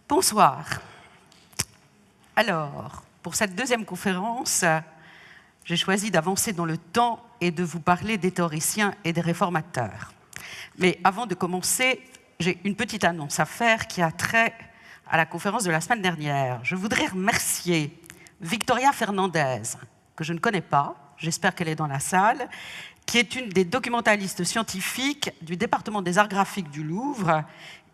Bonsoir. Alors, pour cette deuxième conférence, j'ai choisi d'avancer dans le temps et de vous parler des théoriciens et des réformateurs. Mais avant de commencer, j'ai une petite annonce à faire qui a trait à la conférence de la semaine dernière. Je voudrais remercier Victoria Fernandez, que je ne connais pas, j'espère qu'elle est dans la salle, qui est une des documentalistes scientifiques du département des arts graphiques du Louvre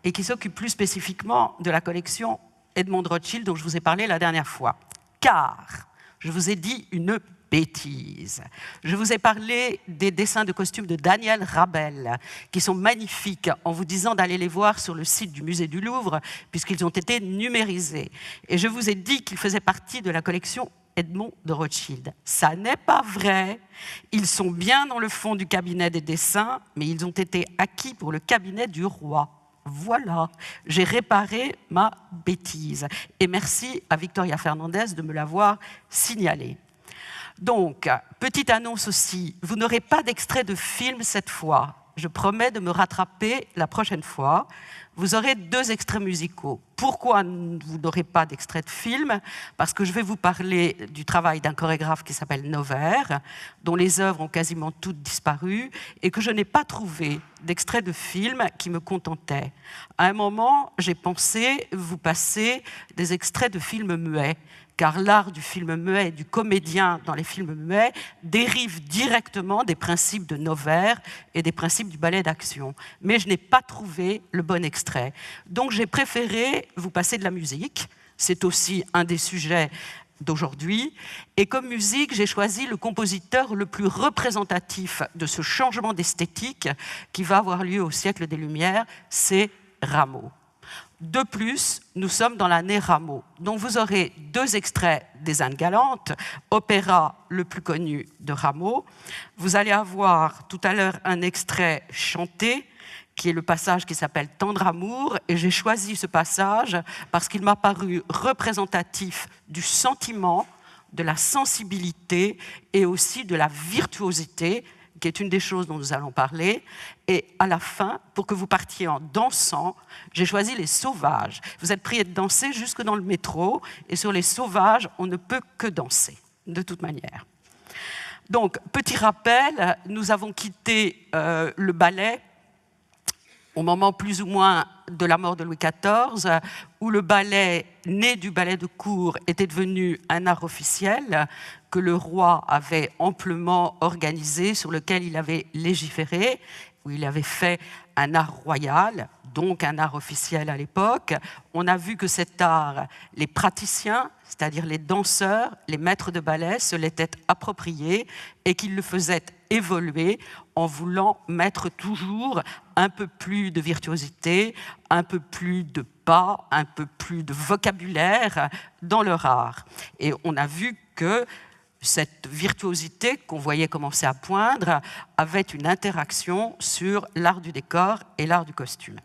et qui s'occupe plus spécifiquement de la collection Edmond de Rothschild dont je vous ai parlé la dernière fois. Car je vous ai dit une bêtise. Je vous ai parlé des dessins de costumes de Daniel Rabel, qui sont magnifiques, en vous disant d'aller les voir sur le site du musée du Louvre, puisqu'ils ont été numérisés. Et je vous ai dit qu'ils faisaient partie de la collection Edmond de Rothschild. Ça n'est pas vrai. Ils sont bien dans le fond du cabinet des dessins, mais ils ont été acquis pour le cabinet du roi. Voilà, j'ai réparé ma bêtise. Et merci à Victoria Fernandez de me l'avoir signalé. Donc, petite annonce aussi, vous n'aurez pas d'extrait de film cette fois. Je promets de me rattraper la prochaine fois. Vous aurez 2 extraits musicaux. Pourquoi vous n'aurez pas d'extrait de film? Parce que je vais vous parler du travail d'un chorégraphe qui s'appelle Nover, dont les œuvres ont quasiment toutes disparu, et que je n'ai pas trouvé d'extrait de film qui me contentait. À un moment, j'ai pensé vous passer des extraits de films muets, car l'art du film muet et du comédien dans les films muets dérive directement des principes de Nover et des principes du ballet d'action. Mais je n'ai pas trouvé le bon extrait. Donc j'ai préféré vous passer de la musique. C'est aussi un des sujets d'aujourd'hui. Et comme musique, j'ai choisi le compositeur le plus représentatif de ce changement d'esthétique qui va avoir lieu au siècle des Lumières, c'est Rameau. De plus, nous sommes dans l'année Rameau. Donc vous aurez 2 extraits des Indes galantes, opéra le plus connu de Rameau. Vous allez avoir tout à l'heure un extrait chanté, qui est le passage qui s'appelle « Tendre amour », et j'ai choisi ce passage parce qu'il m'a paru représentatif du sentiment, de la sensibilité et aussi de la virtuosité, qui est une des choses dont nous allons parler. Et à la fin, pour que vous partiez en dansant, j'ai choisi les sauvages. Vous êtes priés de danser jusque dans le métro, et sur les sauvages, on ne peut que danser, de toute manière. Donc, petit rappel, nous avons quitté le ballet au moment plus ou moins de la mort de Louis XIV, où le ballet, né du ballet de cour, était devenu un art officiel que le roi avait amplement organisé, sur lequel il avait légiféré, où il avait fait un art royal, donc un art officiel à l'époque. On a vu que cet art, les praticiens, c'est-à-dire les danseurs, les maîtres de ballet, se l'étaient approprié et qu'ils le faisaient évoluer en voulant mettre toujours un peu plus de virtuosité, un peu plus de pas, un peu plus de vocabulaire dans leur art. Et on a vu que cette virtuosité qu'on voyait commencer à poindre avait une interaction sur l'art du décor et l'art du costume.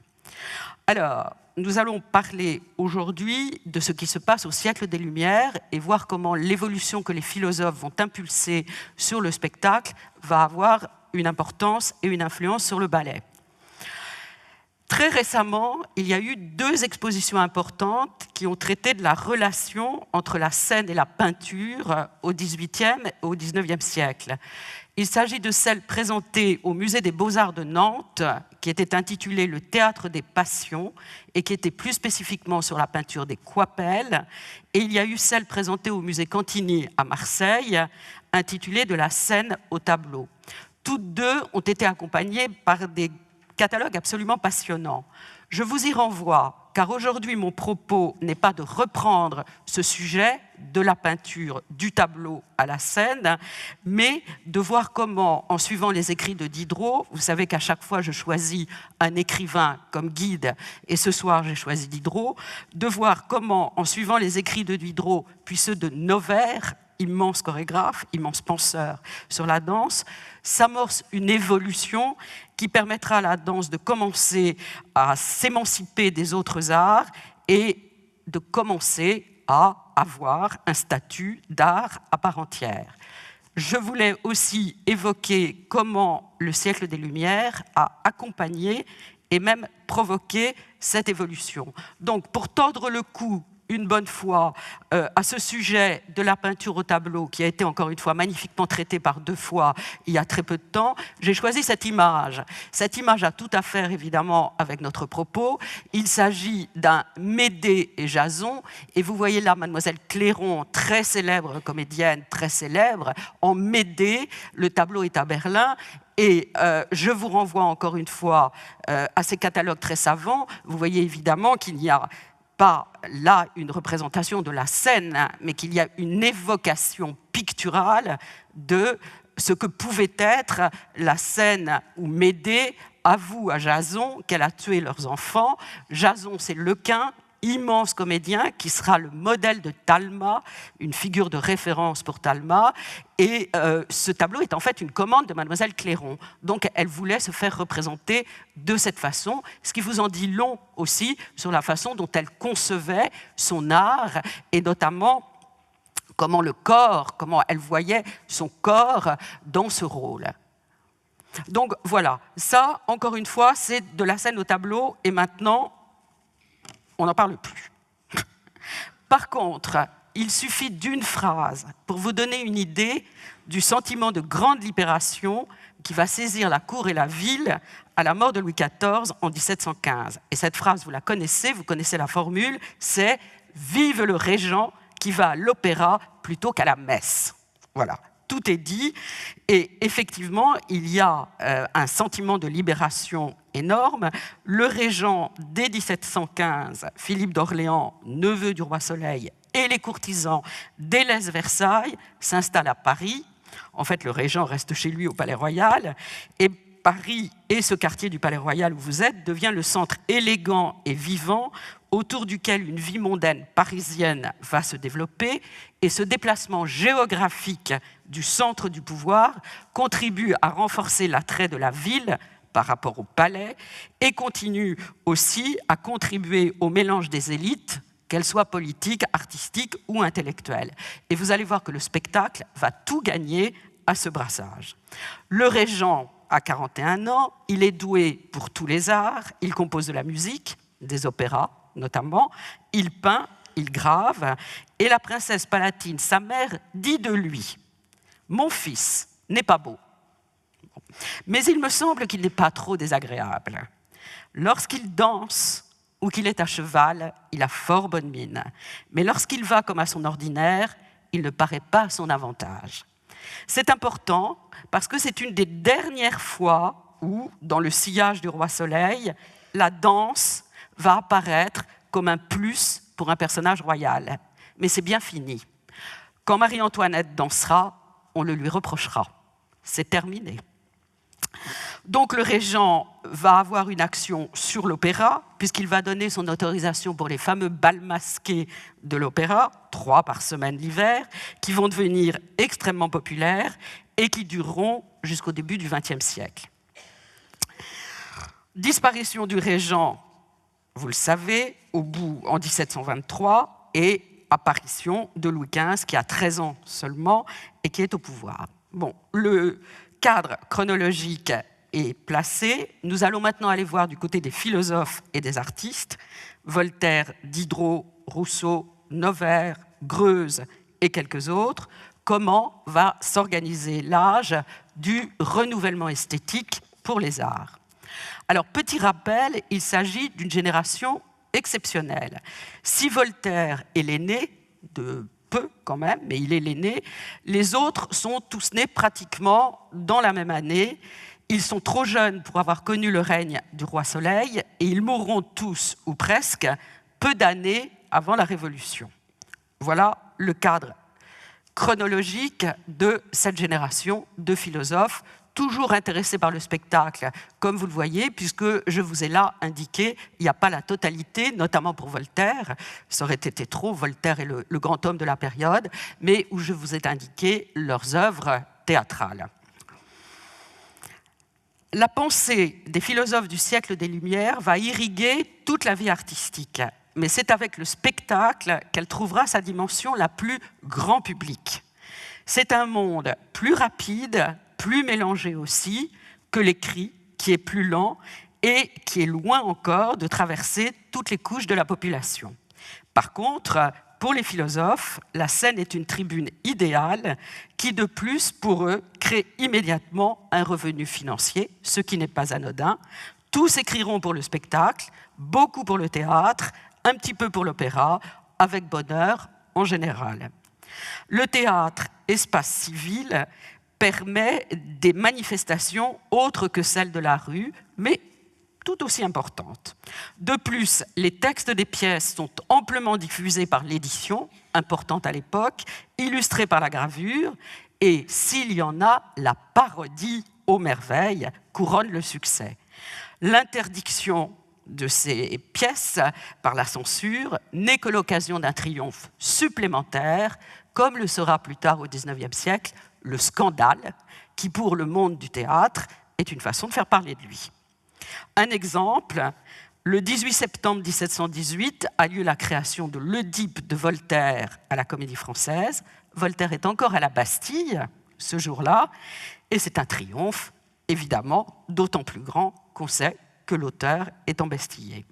Alors, nous allons parler aujourd'hui de ce qui se passe au siècle des Lumières et voir comment l'évolution que les philosophes vont impulser sur le spectacle va avoir une importance et une influence sur le ballet. Très récemment, il y a eu 2 expositions importantes qui ont traité de la relation entre la scène et la peinture au XVIIIe et au XIXe siècle. Il s'agit de celle présentée au Musée des Beaux-Arts de Nantes, qui était intitulée « Le théâtre des passions » et qui était plus spécifiquement sur la peinture des Coipel. Et il y a eu celle présentée au Musée Cantini à Marseille, intitulée « De la scène au tableau ». Toutes 2 ont été accompagnées par des catalogue absolument passionnant. Je vous y renvoie, car aujourd'hui, mon propos n'est pas de reprendre ce sujet de la peinture, du tableau à la scène, mais de voir comment, en suivant les écrits de Diderot, vous savez qu'à chaque fois, je choisis un écrivain comme guide, et ce soir, j'ai choisi Diderot, de voir comment, en suivant les écrits de Diderot, puis ceux de Nover, immense chorégraphe, immense penseur sur la danse, s'amorce une évolution qui permettra à la danse de commencer à s'émanciper des autres arts et de commencer à avoir un statut d'art à part entière. Je voulais aussi évoquer comment le siècle des Lumières a accompagné et même provoquer cette évolution. Donc, pour tordre le cou une bonne fois à ce sujet de la peinture au tableau, qui a été encore une fois magnifiquement traitée par 2 fois il y a très peu de temps, j'ai choisi cette image. Cette image a tout à faire évidemment avec notre propos. Il s'agit d'un Médée et Jason, et vous voyez là mademoiselle Clairon, très célèbre comédienne, très célèbre, en Médée. Le tableau est à Berlin. Et je vous renvoie encore une fois à ces catalogues très savants. Vous voyez évidemment qu'il n'y a pas là une représentation de la scène, mais qu'il y a une évocation picturale de ce que pouvait être la scène où Médée avoue à Jason qu'elle a tué leurs enfants. Jason, c'est Lequin, immense comédien qui sera le modèle de Talma, une figure de référence pour Talma. Et ce tableau est en fait une commande de mademoiselle Clairon. Donc elle voulait se faire représenter de cette façon, ce qui vous en dit long aussi sur la façon dont elle concevait son art, et notamment comment le corps, comment elle voyait son corps dans ce rôle. Donc voilà, ça, encore une fois, c'est de la scène au tableau, et maintenant, on n'en parle plus. Par contre, il suffit d'une phrase pour vous donner une idée du sentiment de grande libération qui va saisir la cour et la ville à la mort de Louis XIV en 1715. Et cette phrase, vous la connaissez, vous connaissez la formule, c'est « Vive le régent qui va à l'opéra plutôt qu'à la messe ». Voilà. Tout est dit, et effectivement, il y a un sentiment de libération énorme. Le régent, dès 1715, Philippe d'Orléans, neveu du roi Soleil, et les courtisans délaissent Versailles, s'installent à Paris. En fait, le régent reste chez lui au Palais Royal, et Paris et ce quartier du Palais Royal où vous êtes devient le centre élégant et vivant autour duquel une vie mondaine parisienne va se développer, et ce déplacement géographique du centre du pouvoir contribue à renforcer l'attrait de la ville par rapport au palais et continue aussi à contribuer au mélange des élites, qu'elles soient politiques, artistiques ou intellectuelles. Et vous allez voir que le spectacle va tout gagner à ce brassage. Le régent a 41 ans, il est doué pour tous les arts, il compose de la musique, des opéras notamment, il peint, il grave, et la princesse palatine, sa mère, dit de lui « Mon fils n'est pas beau, mais il me semble qu'il n'est pas trop désagréable. Lorsqu'il danse ou qu'il est à cheval, il a fort bonne mine, mais lorsqu'il va comme à son ordinaire, il ne paraît pas à son avantage. » C'est important parce que c'est une des dernières fois où, dans le sillage du roi Soleil, la danse va apparaître comme un plus pour un personnage royal. Mais c'est bien fini. Quand Marie-Antoinette dansera, on le lui reprochera. C'est terminé. Donc le régent va avoir une action sur l'opéra, puisqu'il va donner son autorisation pour les fameux bals masqués de l'opéra, 3 par semaine l'hiver, qui vont devenir extrêmement populaires et qui dureront jusqu'au début du XXe siècle. Disparition du régent, vous le savez, au bout en 1723, et apparition de Louis XV, qui a 13 ans seulement et qui est au pouvoir. Bon, le cadre chronologique est placé. Nous allons maintenant aller voir du côté des philosophes et des artistes, Voltaire, Diderot, Rousseau, Novaire, Greuze et quelques autres, comment va s'organiser l'âge du renouvellement esthétique pour les arts. Alors, petit rappel, il s'agit d'une génération exceptionnelle. Si Voltaire est l'aîné, de peu quand même, mais il est l'aîné, les autres sont tous nés pratiquement dans la même année. Ils sont trop jeunes pour avoir connu le règne du roi Soleil et ils mourront tous, ou presque, peu d'années avant la Révolution. Voilà le cadre chronologique de cette génération de philosophes, toujours intéressés par le spectacle, comme vous le voyez, puisque je vous ai là indiqué, il n'y a pas la totalité, notamment pour Voltaire, ça aurait été trop, Voltaire est le grand homme de la période, mais où je vous ai indiqué leurs œuvres théâtrales. La pensée des philosophes du siècle des Lumières va irriguer toute la vie artistique, mais c'est avec le spectacle qu'elle trouvera sa dimension la plus grand public. C'est un monde plus rapide, plus mélangé aussi, que l'écrit, qui est plus lent, et qui est loin encore de traverser toutes les couches de la population. Par contre, pour les philosophes, la scène est une tribune idéale qui, de plus, pour eux, crée immédiatement un revenu financier, ce qui n'est pas anodin. Tous écriront pour le spectacle, beaucoup pour le théâtre, un petit peu pour l'opéra, avec bonheur en général. Le théâtre, espace civil, permet des manifestations autres que celles de la rue, mais tout aussi importantes. De plus, les textes des pièces sont amplement diffusés par l'édition, importante à l'époque, illustrés par la gravure, et s'il y en a, la parodie aux merveilles couronne le succès. L'interdiction de ces pièces par la censure n'est que l'occasion d'un triomphe supplémentaire, comme le sera plus tard au XIXe siècle le scandale, qui pour le monde du théâtre est une façon de faire parler de lui. Un exemple, le 18 septembre 1718 a lieu la création de l'Oedipe de Voltaire à la Comédie Française. Voltaire est encore à la Bastille ce jour-là, et c'est un triomphe, évidemment, d'autant plus grand qu'on sait que l'auteur est embastillé.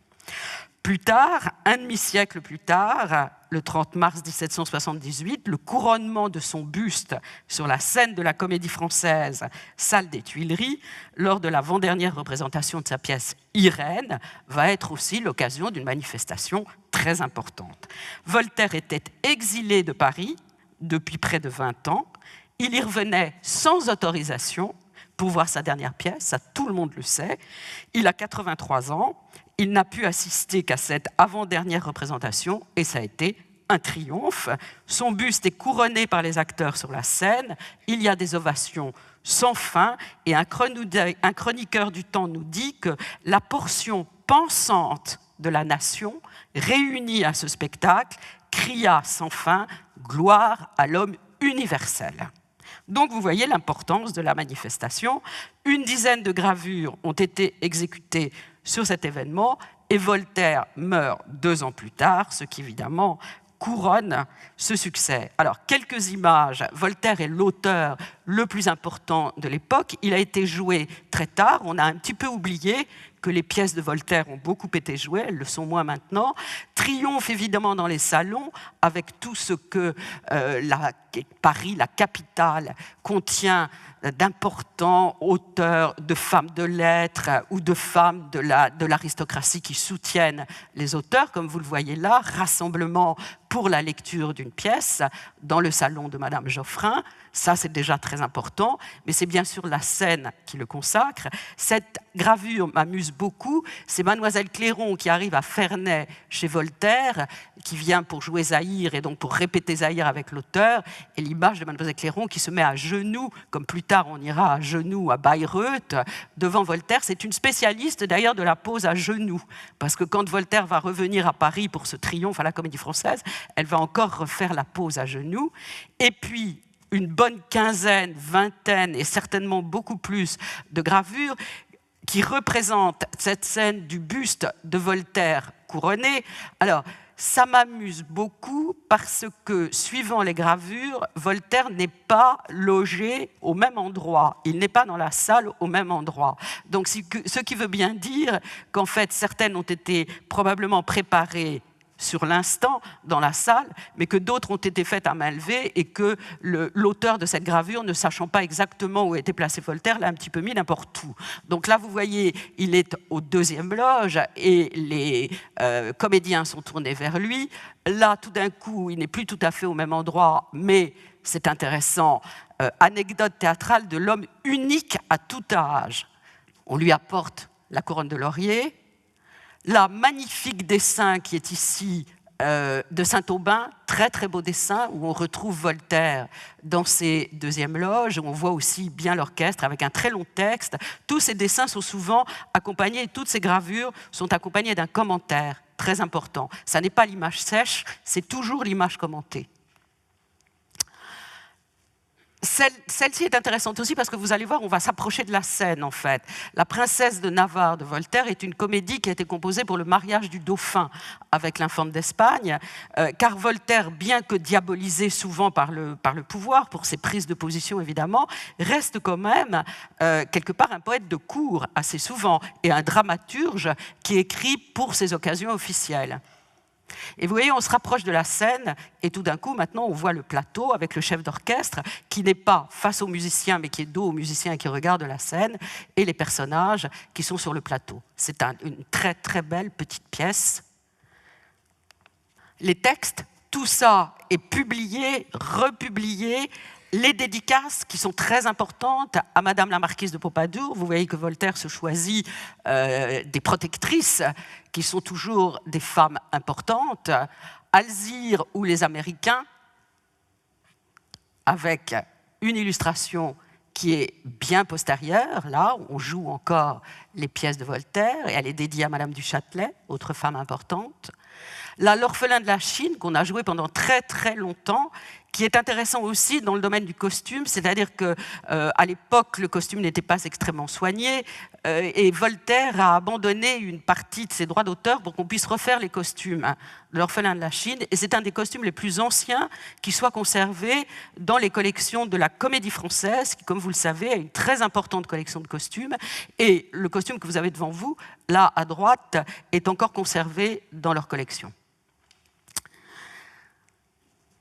Plus tard, un demi-siècle plus tard, le 30 mars 1778, le couronnement de son buste sur la scène de la Comédie Française, salle des Tuileries, lors de l'avant-dernière représentation de sa pièce Irène, va être aussi l'occasion d'une manifestation très importante. Voltaire était exilé de Paris depuis près de 20 ans. Il y revenait sans autorisation pour voir sa dernière pièce, ça tout le monde le sait. Il a 83 ans. Il n'a pu assister qu'à cette avant-dernière représentation et ça a été un triomphe. Son buste est couronné par les acteurs sur la scène. Il y a des ovations sans fin et un chroniqueur du temps nous dit que la portion pensante de la nation réunie à ce spectacle cria sans fin « Gloire à l'homme universel ». Donc vous voyez l'importance de la manifestation. Une dizaine de gravures ont été exécutées sur cet événement et Voltaire meurt 2 ans plus tard, ce qui évidemment couronne ce succès. Alors, quelques images. Voltaire est l'auteur le plus important de l'époque. Il a été joué très tard. On a un petit peu oublié que les pièces de Voltaire ont beaucoup été jouées, elles le sont moins maintenant. Triomphe évidemment dans les salons, avec tout ce que Paris, la capitale, contient d'importants auteurs, de femmes de lettres ou de femmes de l'aristocratie qui soutiennent les auteurs, comme vous le voyez là, rassemblement pour la lecture d'une pièce dans le salon de Madame Geoffrin. Ça, c'est déjà très important, mais c'est bien sûr la scène qui le consacre. Cette gravure m'amuse beaucoup. C'est Mademoiselle Clairon qui arrive à Ferney chez Voltaire, qui vient pour jouer Zahir et donc pour répéter Zahir avec l'auteur, et l'image de Mademoiselle Clairon qui se met à genoux, comme plus tard on ira à genoux à Bayreuth, devant Voltaire. C'est une spécialiste d'ailleurs de la pose à genoux, parce que quand Voltaire va revenir à Paris pour ce triomphe à la Comédie Française, elle va encore refaire la pose à genoux. Et puis, une bonne quinzaine, vingtaine et certainement beaucoup plus de gravures qui représentent cette scène du buste de Voltaire couronné. Alors, ça m'amuse beaucoup parce que, suivant les gravures, Voltaire n'est pas logé au même endroit. Il n'est pas dans la salle au même endroit. Donc, ce qui veut bien dire qu'en fait, certaines ont été probablement préparées sur l'instant dans la salle, mais que d'autres ont été faites à main levée et que l'auteur de cette gravure, ne sachant pas exactement où était placé Voltaire, l'a un petit peu mis n'importe où. Donc là, vous voyez, il est au 2e loge et les comédiens sont tournés vers lui. Là, tout d'un coup, il n'est plus tout à fait au même endroit, mais c'est intéressant. Anecdote théâtrale de l'homme unique à tout âge. On lui apporte la couronne de laurier. Là, magnifique dessin qui est ici de Saint-Aubin, très très beau dessin où on retrouve Voltaire dans ses 2e loges, où on voit aussi bien l'orchestre avec un très long texte. Tous ces dessins sont souvent accompagnés, toutes ces gravures sont accompagnées d'un commentaire très important. Ça n'est pas l'image sèche, c'est toujours l'image commentée. Celle-ci est intéressante aussi parce que vous allez voir, on va s'approcher de la scène en fait. La princesse de Navarre de Voltaire est une comédie qui a été composée pour le mariage du dauphin avec l'infante d'Espagne, car Voltaire, bien que diabolisé souvent par le pouvoir, pour ses prises de position évidemment, reste quand même quelque part un poète de cour assez souvent et un dramaturge qui écrit pour ces occasions officielles. Et vous voyez, on se rapproche de la scène et tout d'un coup, maintenant, on voit le plateau avec le chef d'orchestre qui n'est pas face aux musiciens, mais qui est dos aux musiciens et qui regarde la scène, et les personnages qui sont sur le plateau. C'est une très, très belle petite pièce. Les textes, tout ça est publié, republié. Les dédicaces qui sont très importantes à Madame la Marquise de Pompadour. Vous voyez que Voltaire se choisit des protectrices qui sont toujours des femmes importantes. Alzire ou les Américains, avec une illustration qui est bien postérieure. Là, on joue encore les pièces de Voltaire et elle est dédiée à Madame du Châtelet, autre femme importante. Là, l'orphelin de la Chine, qu'on a joué pendant très très longtemps, qui est intéressant aussi dans le domaine du costume, c'est-à-dire qu'à l'époque, le costume n'était pas extrêmement soigné, et Voltaire a abandonné une partie de ses droits d'auteur pour qu'on puisse refaire les costumes de l'orphelin de la Chine, et c'est un des costumes les plus anciens qui soit conservé dans les collections de la Comédie Française, qui, comme vous le savez, a une très importante collection de costumes, et le costume que vous avez devant vous, là à droite, est encore conservé dans leur collection.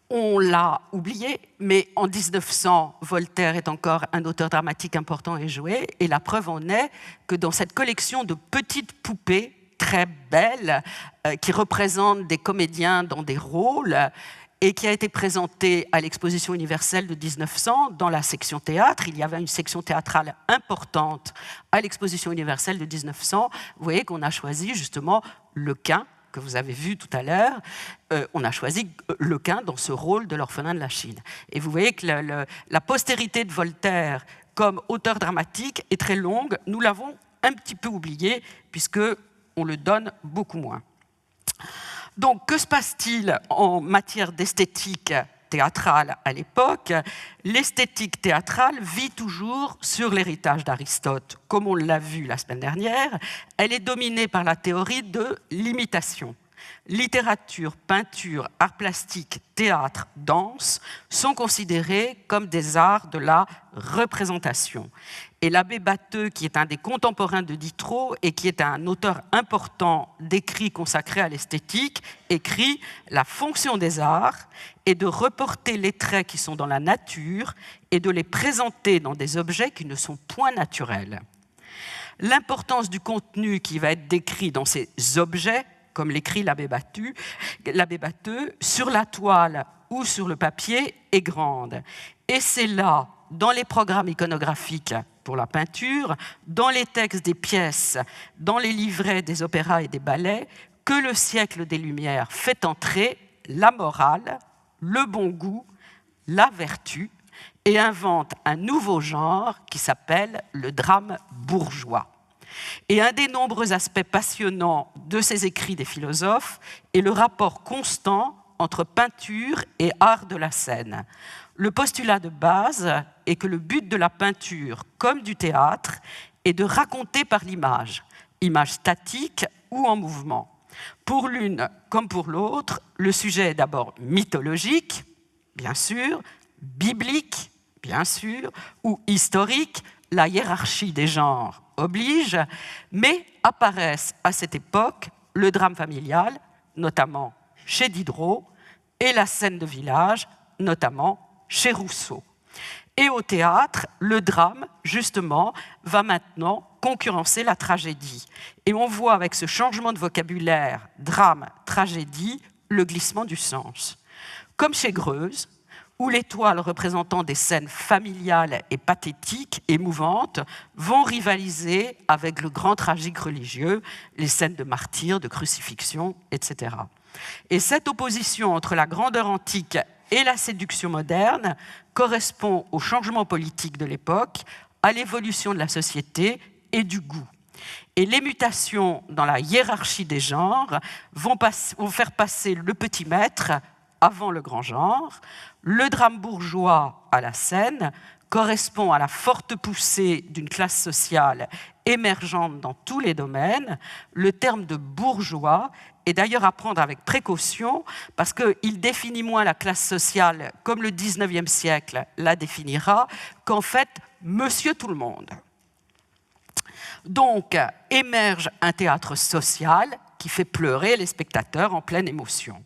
On l'a oublié, mais en 1900, Voltaire est encore un auteur dramatique important et joué, et la preuve en est que dans cette collection de petites poupées très belles, qui représentent des comédiens dans des rôles, et qui a été présentée à l'exposition universelle de 1900 dans la section théâtre. Il y avait une section théâtrale importante à l'exposition universelle de 1900. Vous voyez qu'on a choisi justement Lequin, que vous avez vu tout à l'heure, on a choisi Lequin dans ce rôle de l'orphelin de la Chine. Et vous voyez que la postérité de Voltaire comme auteur dramatique est très longue. Nous l'avons un petit peu oublié, puisqu'on le donne beaucoup moins. Donc, que se passe-t-il en matière d'esthétique théâtrale à l'époque? L'esthétique théâtrale vit toujours sur l'héritage d'Aristote. Comme on l'a vu la semaine dernière, elle est dominée par la théorie de l'imitation. Littérature, peinture, art plastique, théâtre, danse sont considérés comme des arts de la représentation. Et l'abbé Batteux, qui est un des contemporains de Diderot et qui est un auteur important d'écrits consacrés à l'esthétique, écrit « La fonction des arts est de reporter les traits qui sont dans la nature et de les présenter dans des objets qui ne sont point naturels. L'importance du contenu qui va être décrit dans ces objets, comme l'écrit l'abbé Batteux, sur la toile ou sur le papier est grande. Et c'est là, dans les programmes iconographiques pour la peinture, dans les textes des pièces, dans les livrets des opéras et des ballets, que le siècle des Lumières fait entrer la morale, le bon goût, la vertu, et invente un nouveau genre qui s'appelle le drame bourgeois. Et un des nombreux aspects passionnants de ces écrits des philosophes est le rapport constant entre peinture et art de la scène. Le postulat de base est que le but de la peinture, comme du théâtre, est de raconter par l'image, image statique ou en mouvement. Pour l'une comme pour l'autre, le sujet est d'abord mythologique, bien sûr, biblique, bien sûr, ou historique, la hiérarchie des genres oblige, mais apparaissent à cette époque le drame familial, notamment chez Diderot, et la scène de village, notamment chez Rousseau. Et au théâtre, le drame, justement, va maintenant concurrencer la tragédie. Et on voit avec ce changement de vocabulaire, drame, tragédie, le glissement du sens. Comme chez Greuze, où les toiles représentant des scènes familiales et pathétiques, émouvantes, vont rivaliser avec le grand tragique religieux, les scènes de martyrs, de crucifixion, etc. Et cette opposition entre la grandeur antique et la séduction moderne correspond au changement politique de l'époque, à l'évolution de la société et du goût. Et les mutations dans la hiérarchie des genres vont faire passer le petit maître avant le grand genre. Le drame bourgeois à la scène correspond à la forte poussée d'une classe sociale émergente dans tous les domaines. Le terme de bourgeois est d'ailleurs à prendre avec précaution parce qu'il définit moins la classe sociale comme le XIXe siècle la définira qu'en fait Monsieur tout le monde. Donc émerge un théâtre social qui fait pleurer les spectateurs en pleine émotion.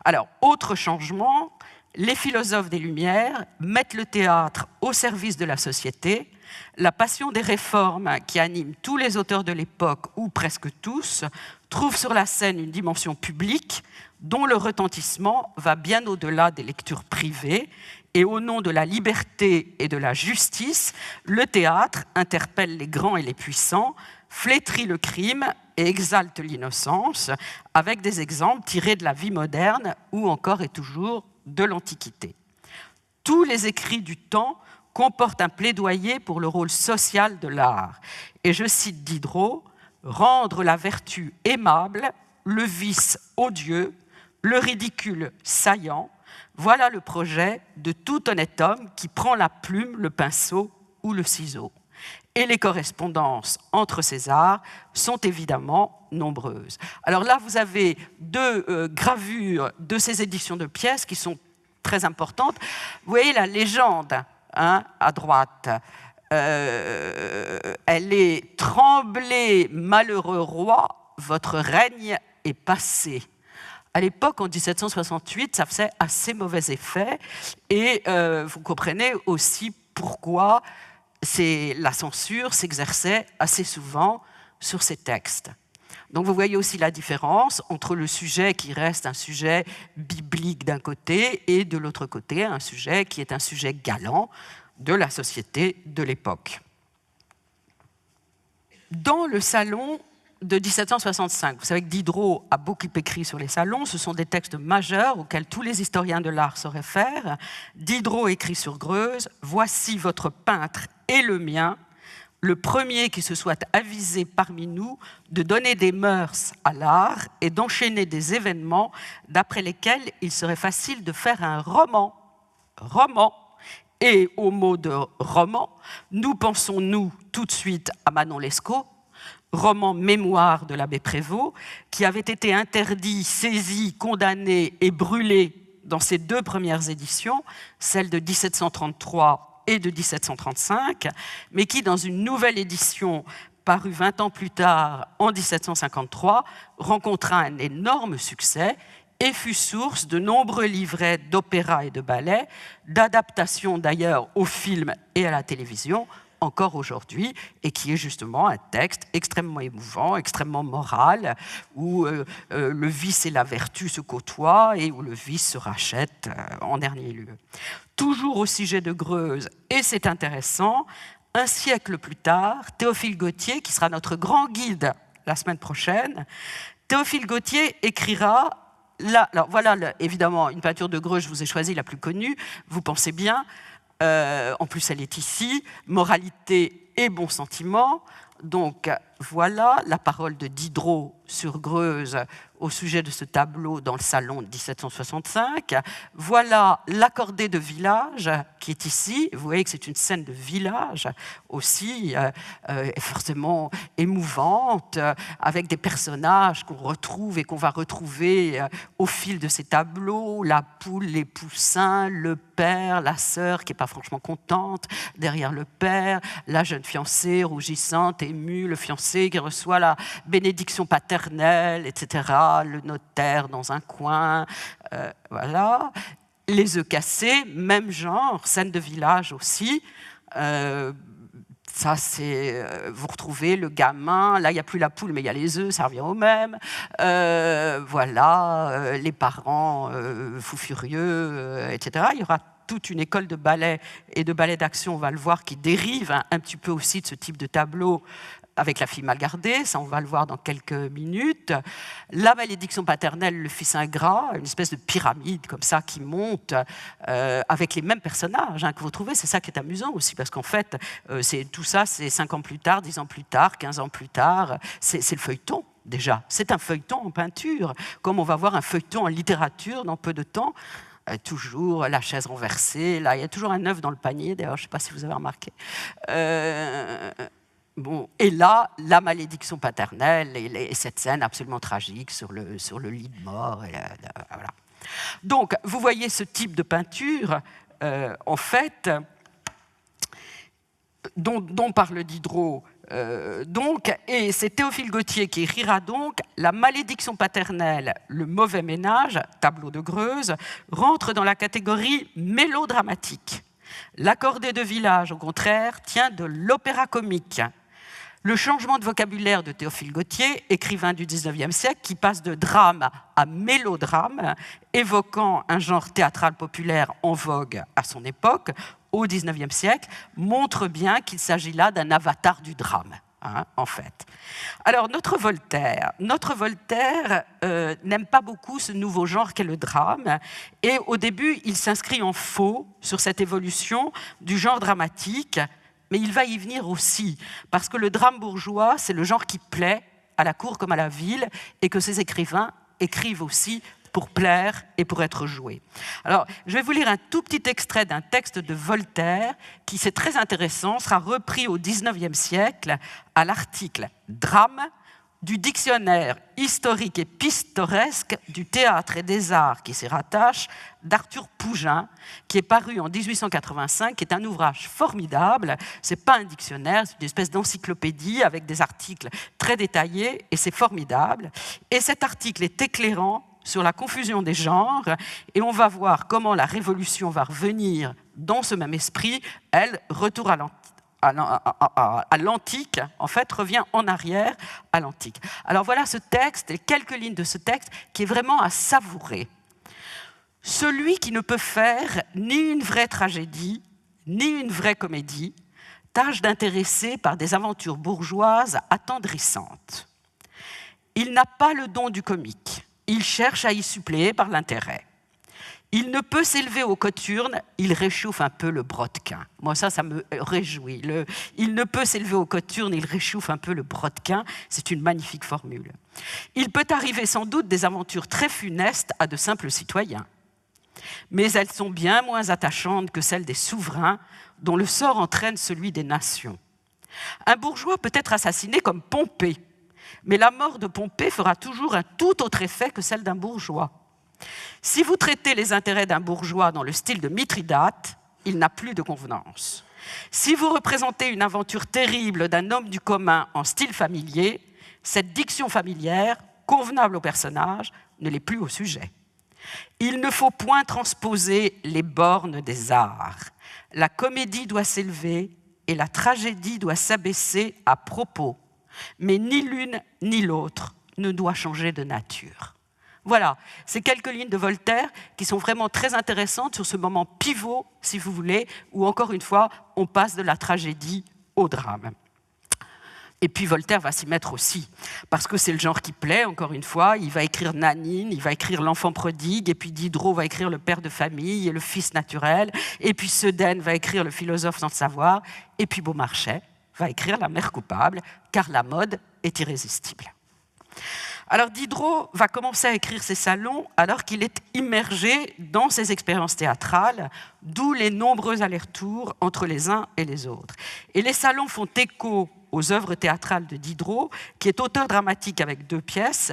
Alors, autre changement, les philosophes des Lumières mettent le théâtre au service de la société. La passion des réformes qui anime tous les auteurs de l'époque, ou presque tous, trouve sur la scène une dimension publique dont le retentissement va bien au-delà des lectures privées. Et au nom de la liberté et de la justice, le théâtre interpelle les grands et les puissants, flétrit le crime et exalte l'innocence, avec des exemples tirés de la vie moderne ou encore et toujours de l'Antiquité. Tous les écrits du temps comportent un plaidoyer pour le rôle social de l'art. Et je cite Diderot, « Rendre la vertu aimable, le vice odieux, le ridicule saillant, voilà le projet de tout honnête homme qui prend la plume, le pinceau ou le ciseau. » Et les correspondances entre ces arts sont évidemment nombreuses. Alors là, vous avez deux gravures de ces éditions de pièces qui sont très importantes. Vous voyez la légende à droite. Elle est « Tremblez, malheureux roi, votre règne est passé ». À l'époque, en 1768, ça faisait assez mauvais effet. Et vous comprenez aussi pourquoi la censure s'exerçait assez souvent sur ces textes. Donc vous voyez aussi la différence entre le sujet qui reste un sujet biblique d'un côté et de l'autre côté un sujet qui est un sujet galant de la société de l'époque. Dans le salon de 1765, vous savez que Diderot a beaucoup écrit sur les salons, ce sont des textes majeurs auxquels tous les historiens de l'art se réfèrent. Diderot écrit sur Greuze « Voici votre peintre et le mien, le premier qui se soit avisé parmi nous de donner des mœurs à l'art et d'enchaîner des événements d'après lesquels il serait facile de faire un roman. Roman. Et au mot de roman, nous pensons, nous, tout de suite à Manon Lescaut, roman mémoire de l'abbé Prévost, qui avait été interdit, saisi, condamné et brûlé dans ses deux premières éditions, celle de 1733 et de 1735, mais qui, dans une nouvelle édition parue 20 ans plus tard, en 1753, rencontra un énorme succès et fut source de nombreux livrets d'opéra et de ballet, d'adaptations d'ailleurs au film et à la télévision, encore aujourd'hui, et qui est justement un texte extrêmement émouvant, extrêmement moral, où le vice et la vertu se côtoient et où le vice se rachète en dernier lieu. Toujours au sujet de Greuze, et c'est intéressant, un siècle plus tard, Théophile Gautier, qui sera notre grand guide la semaine prochaine, Théophile Gautier écrira, là, alors voilà évidemment une peinture de Greuze, je vous ai choisi la plus connue, vous pensez bien, en plus elle est ici, moralité et bon sentiment. Donc voilà la parole de Diderot sur Greuze au sujet de ce tableau dans le salon de 1765. Voilà l'accordé de village qui est ici. Vous voyez que c'est une scène de village aussi, forcément émouvante, avec des personnages qu'on retrouve et qu'on va retrouver au fil de ces tableaux. La poule, les poussins, le père, la sœur qui n'est pas franchement contente derrière le père, la jeune fiancée rougissante, émue, le fiancé qui reçoit la bénédiction paternelle, etc. Le notaire dans un coin, voilà. Les œufs cassés, même genre, scène de village aussi. Ça, c'est, vous retrouvez le gamin, là il n'y a plus la poule mais il y a les œufs, ça revient au même. Voilà, les parents fous furieux, etc. Il y aura toute une école de ballet et de ballet d'action, on va le voir, qui dérive un petit peu aussi de ce type de tableau avec la fille mal gardée, ça on va le voir dans quelques minutes. La malédiction paternelle, le fils ingrat, une espèce de pyramide comme ça qui monte avec les mêmes personnages que vous trouvez. C'est ça qui est amusant aussi, parce qu'en fait, tout ça, c'est 5 ans plus tard, 10 ans plus tard, 15 ans plus tard, c'est le feuilleton. déjà. C'est un feuilleton en peinture, comme on va voir un feuilleton en littérature dans peu de temps. Toujours la chaise renversée, là, il y a toujours un œuf dans le panier, d'ailleurs, je ne sais pas si vous avez remarqué. Bon, et là, la malédiction paternelle et cette scène absolument tragique sur le lit de mort. Voilà. Donc, vous voyez ce type de peinture, en fait, dont parle Diderot. Et c'est Théophile Gautier qui écrira donc « La malédiction paternelle, le mauvais ménage, tableau de Greuze, rentre dans la catégorie mélodramatique. L'accordé de village, au contraire, tient de l'opéra comique. » Le changement de vocabulaire de Théophile Gautier, écrivain du XIXe siècle, qui passe de drame à mélodrame, évoquant un genre théâtral populaire en vogue à son époque, au XIXe siècle, montre bien qu'il s'agit là d'un avatar du drame, en fait. Alors, notre Voltaire n'aime pas beaucoup ce nouveau genre qu'est le drame, et au début, il s'inscrit en faux sur cette évolution du genre dramatique, mais il va y venir aussi, parce que le drame bourgeois, c'est le genre qui plaît à la cour comme à la ville, et que ces écrivains écrivent aussi pour plaire et pour être joués. Alors, je vais vous lire un tout petit extrait d'un texte de Voltaire, qui, c'est très intéressant, sera repris au XIXe siècle à l'article « Drame » du dictionnaire historique et pittoresque du théâtre et des arts qui s'y rattache d'Arthur Pougin, qui est paru en 1885, qui est un ouvrage formidable. Ce n'est pas un dictionnaire, c'est une espèce d'encyclopédie avec des articles très détaillés, et c'est formidable. Et cet article est éclairant sur la confusion des genres, et on va voir comment la Révolution va revenir dans ce même esprit. Elle, retour à l'antique, en fait, revient en arrière à l'antique. Alors voilà ce texte, et quelques lignes de ce texte, qui est vraiment à savourer. Celui qui ne peut faire ni une vraie tragédie, ni une vraie comédie, tâche d'intéresser par des aventures bourgeoises attendrissantes. Il n'a pas le don du comique, il cherche à y suppléer par l'intérêt. Il ne peut s'élever aux cothurnes, il réchauffe un peu le brodequin. Moi, ça me réjouit. Il ne peut s'élever aux cothurnes, il réchauffe un peu le brodequin. C'est une magnifique formule. Il peut arriver sans doute des aventures très funestes à de simples citoyens. Mais elles sont bien moins attachantes que celles des souverains, dont le sort entraîne celui des nations. Un bourgeois peut être assassiné comme Pompée, mais la mort de Pompée fera toujours un tout autre effet que celle d'un bourgeois. Si vous traitez les intérêts d'un bourgeois dans le style de Mithridate, il n'a plus de convenance. Si vous représentez une aventure terrible d'un homme du commun en style familier, cette diction familière, convenable au personnage, ne l'est plus au sujet. Il ne faut point transposer les bornes des arts. La comédie doit s'élever et la tragédie doit s'abaisser à propos. Mais ni l'une ni l'autre ne doit changer de nature. Voilà, c'est quelques lignes de Voltaire qui sont vraiment très intéressantes sur ce moment pivot, si vous voulez, où encore une fois, on passe de la tragédie au drame. Et puis Voltaire va s'y mettre aussi, parce que c'est le genre qui plaît, encore une fois. Il va écrire Nanine, il va écrire L'enfant prodigue, et puis Diderot va écrire Le père de famille et le fils naturel, et puis Sedaine va écrire Le philosophe sans le savoir, et puis Beaumarchais va écrire La mère coupable, car la mode est irrésistible. Alors Diderot va commencer à écrire ses salons alors qu'il est immergé dans ses expériences théâtrales, d'où les nombreux allers-retours entre les uns et les autres. Et les salons font écho aux œuvres théâtrales de Diderot, qui est auteur dramatique avec deux pièces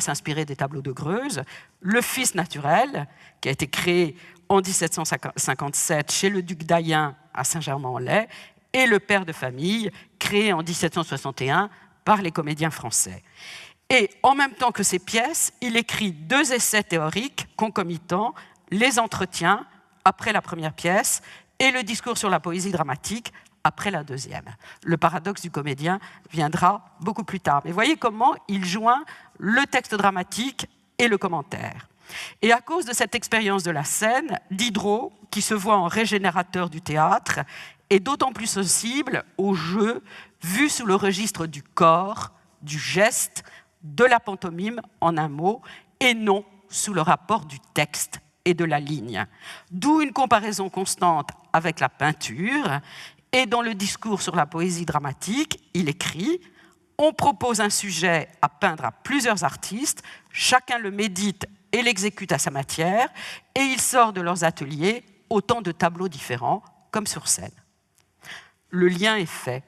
inspirées des tableaux de Greuze, Le Fils naturel, qui a été créé en 1757 chez le duc d'Ayen à Saint-Germain-en-Laye, et Le Père de famille, créé en 1761 par les comédiens français. Et en même temps que ces pièces, il écrit deux essais théoriques concomitants, Les Entretiens, après la première pièce, et Le Discours sur la poésie dramatique, après la deuxième. Le paradoxe du comédien viendra beaucoup plus tard. Mais voyez comment il joint le texte dramatique et le commentaire. Et à cause de cette expérience de la scène, Diderot, qui se voit en régénérateur du théâtre, est d'autant plus sensible au jeu vu sous le registre du corps, du geste, de la pantomime en un mot, et non sous le rapport du texte et de la ligne. D'où une comparaison constante avec la peinture, et dans le discours sur la poésie dramatique, il écrit « On propose un sujet à peindre à plusieurs artistes, chacun le médite et l'exécute à sa matière, et il sort de leurs ateliers autant de tableaux différents, comme sur scène. Le lien est fait,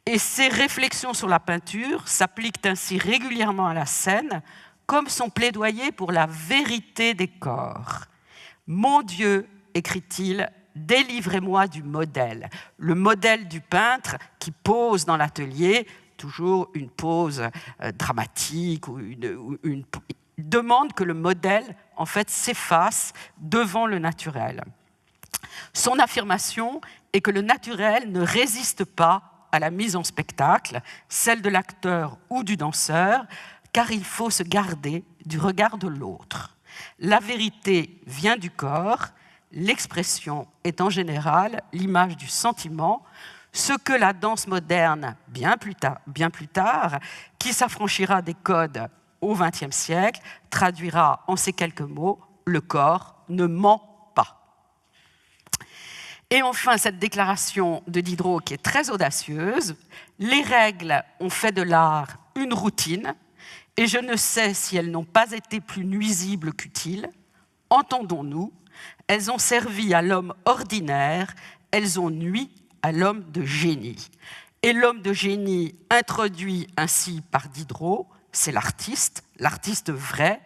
et ces réflexions sur la peinture s'appliquent ainsi régulièrement à la scène, comme son plaidoyer pour la vérité des corps. « Mon Dieu », écrit-il, « délivrez-moi du modèle », le modèle du peintre qui pose dans l'atelier, toujours une pose dramatique ou une demande que le modèle, en fait, s'efface devant le naturel. Son affirmation est que le naturel ne résiste pas à la mise en spectacle, celle de l'acteur ou du danseur, car il faut se garder du regard de l'autre. La vérité vient du corps, l'expression est en général l'image du sentiment, ce que la danse moderne, bien plus tard, qui s'affranchira des codes au XXe siècle, traduira en ces quelques mots « le corps ne ment pas ». Et enfin, cette déclaration de Diderot qui est très audacieuse, « Les règles ont fait de l'art une routine, et je ne sais si elles n'ont pas été plus nuisibles qu'utiles. Entendons-nous, elles ont servi à l'homme ordinaire, elles ont nui à l'homme de génie. » Et l'homme de génie introduit ainsi par Diderot, c'est l'artiste vrai,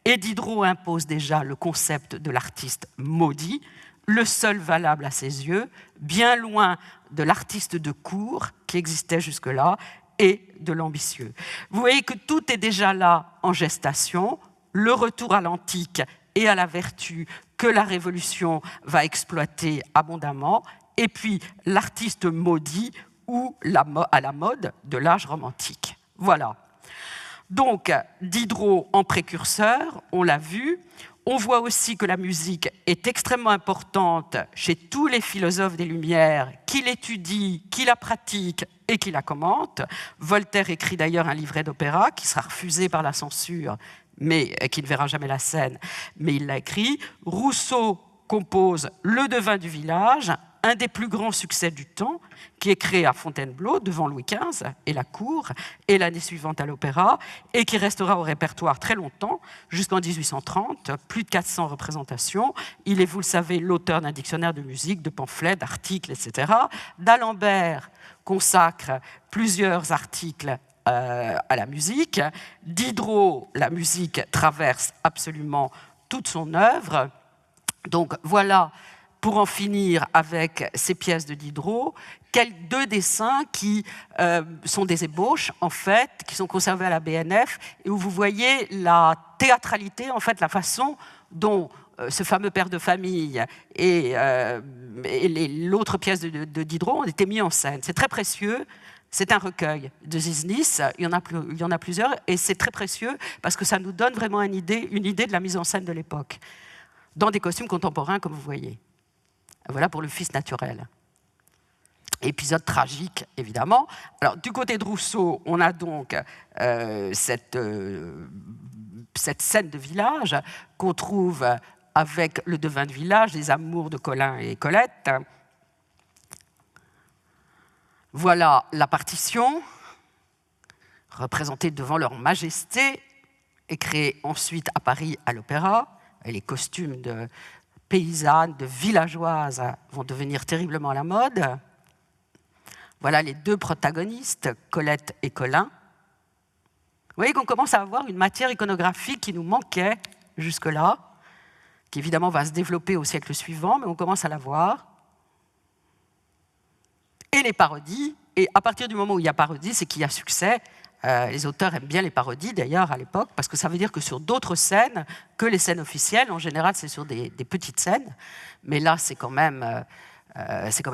et Diderot impose déjà le concept de l'artiste maudit, le seul valable à ses yeux, bien loin de l'artiste de cour qui existait jusque-là et de l'ambitieux. Vous voyez que tout est déjà là en gestation, le retour à l'antique et à la vertu que la Révolution va exploiter abondamment, et puis l'artiste maudit ou à la mode de l'âge romantique. Voilà. Donc, Diderot en précurseur, on l'a vu. On voit aussi que la musique est extrêmement importante chez tous les philosophes des Lumières qui l'étudient, qui la pratiquent et qui la commentent. Voltaire écrit d'ailleurs un livret d'opéra qui sera refusé par la censure, mais qui ne verra jamais la scène, mais il l'a écrit. Rousseau compose Le Devin du village, un des plus grands succès du temps, qui est créé à Fontainebleau, devant Louis XV et la cour, et l'année suivante à l'opéra, et qui restera au répertoire très longtemps, jusqu'en 1830, plus de 400 représentations. Il est, vous le savez, l'auteur d'un dictionnaire de musique, de pamphlets, d'articles, etc. D'Alembert consacre plusieurs articles à la musique. Diderot, la musique traverse absolument toute son œuvre. Donc voilà, pour en finir avec ces pièces de Diderot, deux dessins qui sont des ébauches, en fait, qui sont conservés à la BNF, et où vous voyez la théâtralité, en fait, la façon dont ce fameux père de famille et l'autre pièce de Diderot ont été mis en scène. C'est très précieux. C'est un recueil de Ziznis, il y en a plusieurs, et c'est très précieux parce que ça nous donne vraiment une idée de la mise en scène de l'époque, dans des costumes contemporains, comme vous voyez. Voilà pour le fils naturel. Épisode tragique, évidemment. Alors, du côté de Rousseau, on a donc cette scène de village qu'on trouve avec le devin de village, les amours de Colin et Colette. Voilà la partition, représentée devant leur majesté, et créée ensuite à Paris à l'Opéra. Et les costumes de paysannes, de villageoises vont devenir terriblement à la mode. Voilà les deux protagonistes, Colette et Colin. Vous voyez qu'on commence à avoir une matière iconographique qui nous manquait jusque-là, qui évidemment va se développer au siècle suivant, mais on commence à la voir. Et les parodies, et à partir du moment où il y a parodie, c'est qu'il y a succès. Les auteurs aiment bien les parodies, d'ailleurs, à l'époque, parce que ça veut dire que sur d'autres scènes que les scènes officielles, en général, c'est sur des petites scènes, mais là, c'est quand même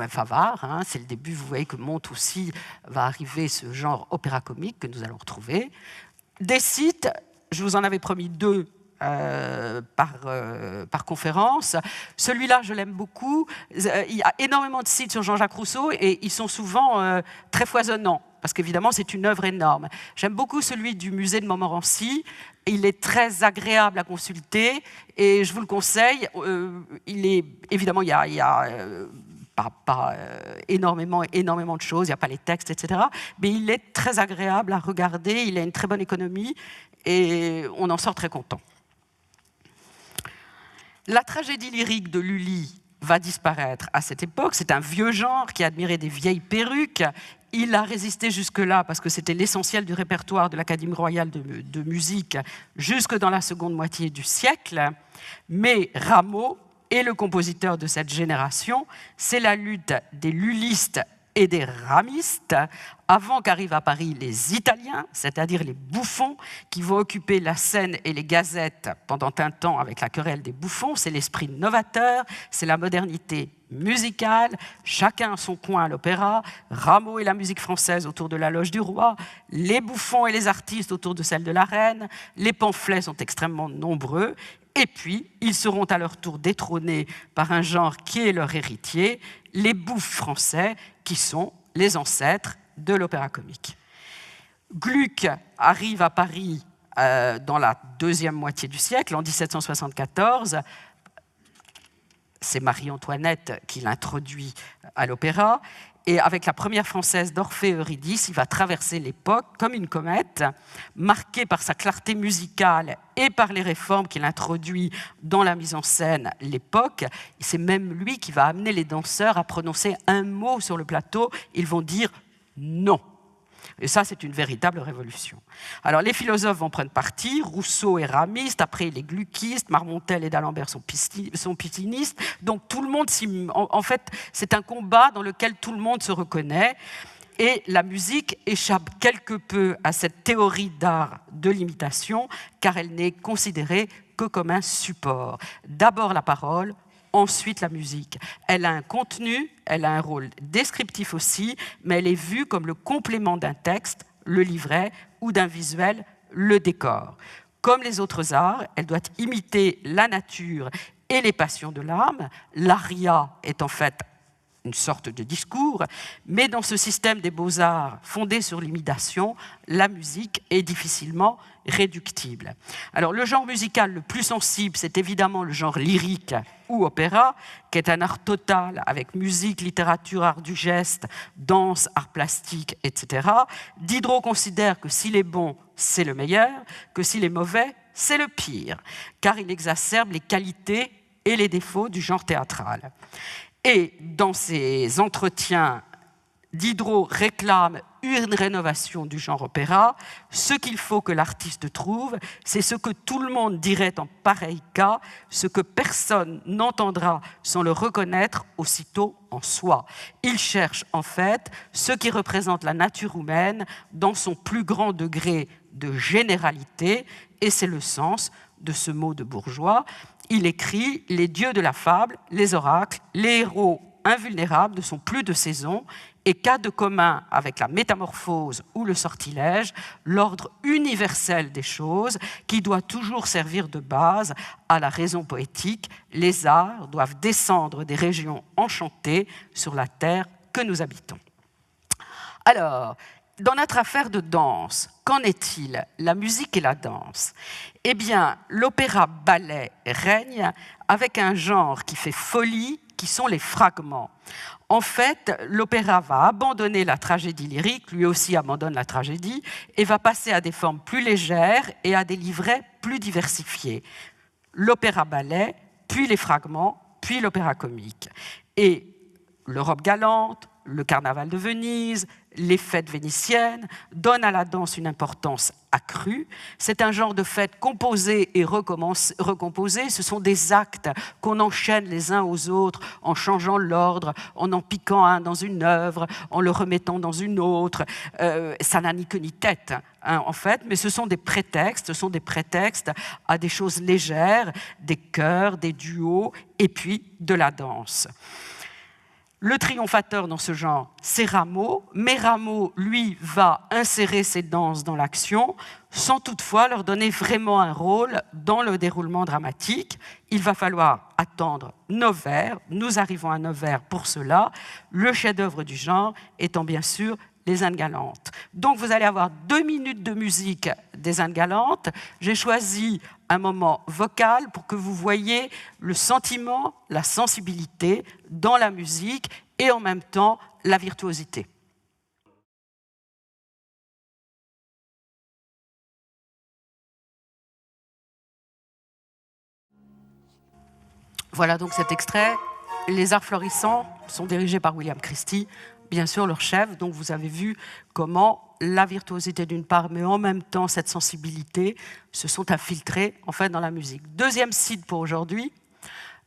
Favart, hein, c'est le début, vous voyez que monte aussi, va arriver ce genre opéra comique que nous allons retrouver. Des sites, je vous en avais promis 2 par conférence. Celui-là, je l'aime beaucoup. Il y a énormément de sites sur Jean-Jacques Rousseau et ils sont souvent très foisonnants, parce qu'évidemment, c'est une œuvre énorme. J'aime beaucoup celui du musée de Montmorency. Il est très agréable à consulter et je vous le conseille. Évidemment, il y a pas énormément de choses, il n'y a pas les textes, etc. Mais il est très agréable à regarder, il a une très bonne économie et on en sort très content. La tragédie lyrique de Lully va disparaître à cette époque. C'est un vieux genre qui admirait des vieilles perruques. Il a résisté jusque-là parce que c'était l'essentiel du répertoire de l'Académie royale de musique jusque dans la seconde moitié du siècle. Mais Rameau est le compositeur de cette génération. C'est la lutte des lullistes et des ramistes, avant qu'arrivent à Paris les Italiens, c'est-à-dire les bouffons, qui vont occuper la scène et les gazettes pendant un temps avec la querelle des bouffons. C'est l'esprit novateur, c'est la modernité musicale, chacun à son coin à l'opéra, Rameau et la musique française autour de la loge du roi, les bouffons et les artistes autour de celle de la reine, les pamphlets sont extrêmement nombreux, et puis ils seront à leur tour détrônés par un genre qui est leur héritier, les bouffes français, qui sont les ancêtres de l'opéra comique. Gluck arrive à Paris dans la deuxième moitié du siècle, en 1774. C'est Marie-Antoinette qui l'introduit à l'opéra. Et avec la première française d'Orphée et Eurydice, il va traverser l'époque comme une comète, marquée par sa clarté musicale et par les réformes qu'il introduit dans la mise en scène l'époque. C'est même lui qui va amener les danseurs à prononcer un mot sur le plateau. Ils vont dire « non ». Et ça, c'est une véritable révolution. Alors, les philosophes vont prendre parti. Rousseau est ramiste, après les gluckistes, Marmontel et d'Alembert sont pitinistes. Donc, tout le monde, en fait, c'est un combat dans lequel tout le monde se reconnaît. Et la musique échappe quelque peu à cette théorie d'art de l'imitation, car elle n'est considérée que comme un support. D'abord la parole, ensuite la musique. Elle a un contenu, elle a un rôle descriptif aussi, mais elle est vue comme le complément d'un texte, le livret, ou d'un visuel, le décor. Comme les autres arts, elle doit imiter la nature et les passions de l'âme. L'aria est en fait une sorte de discours, mais dans ce système des beaux-arts fondé sur l'imitation, la musique est difficilement réductible. Alors, le genre musical le plus sensible, c'est évidemment le genre lyrique ou opéra, qui est un art total avec musique, littérature, art du geste, danse, art plastique, etc. Diderot considère que s'il est bon, c'est le meilleur, que s'il est mauvais, c'est le pire, car il exacerbe les qualités et les défauts du genre théâtral. Et dans ses entretiens, Diderot réclame une rénovation du genre opéra. Ce qu'il faut que l'artiste trouve, c'est ce que tout le monde dirait en pareil cas, ce que personne n'entendra sans le reconnaître aussitôt en soi. Il cherche en fait ce qui représente la nature humaine dans son plus grand degré de généralité, et c'est le sens de ce mot de Bourgeois. Il écrit « Les dieux de la fable, les oracles, les héros invulnérables ne sont plus de saison, et qu'a de commun avec la métamorphose ou le sortilège, l'ordre universel des choses qui doit toujours servir de base à la raison poétique. Les arts doivent descendre des régions enchantées sur la terre que nous habitons. » Alors, dans notre affaire de danse, qu'en est-il? La musique et la danse? Eh bien, l'opéra-ballet règne avec un genre qui fait folie, qui sont les fragments. En fait, l'opéra va abandonner la tragédie lyrique, lui aussi abandonne la tragédie, et va passer à des formes plus légères et à des livrets plus diversifiés. L'opéra-ballet, puis les fragments, puis l'opéra comique. Et l'Europe galante, le carnaval de Venise, les fêtes vénitiennes donnent à la danse une importance accrue. C'est un genre de fête composée et recomposée. Ce sont des actes qu'on enchaîne les uns aux autres en changeant l'ordre, en piquant un dans une œuvre, en le remettant dans une autre. Ça n'a ni queue ni tête, hein, en fait, mais ce sont des prétextes à des choses légères, des chœurs, des duos, et puis de la danse. Le triomphateur dans ce genre, c'est Rameau, mais Rameau, lui, va insérer ses danses dans l'action, sans toutefois leur donner vraiment un rôle dans le déroulement dramatique. Il va falloir attendre Nevers, nous arrivons à Nevers pour cela, le chef-d'œuvre du genre étant bien sûr les Indes galantes. Donc vous allez avoir 2 minutes de musique des Indes galantes. J'ai choisi un moment vocal pour que vous voyez le sentiment, la sensibilité dans la musique et en même temps la virtuosité. Voilà donc cet extrait. Les Arts florissants sont dirigés par William Christie, bien sûr leur chef. Donc vous avez vu comment la virtuosité d'une part, mais en même temps cette sensibilité se sont infiltrés en fait dans la musique. Deuxième site pour aujourd'hui,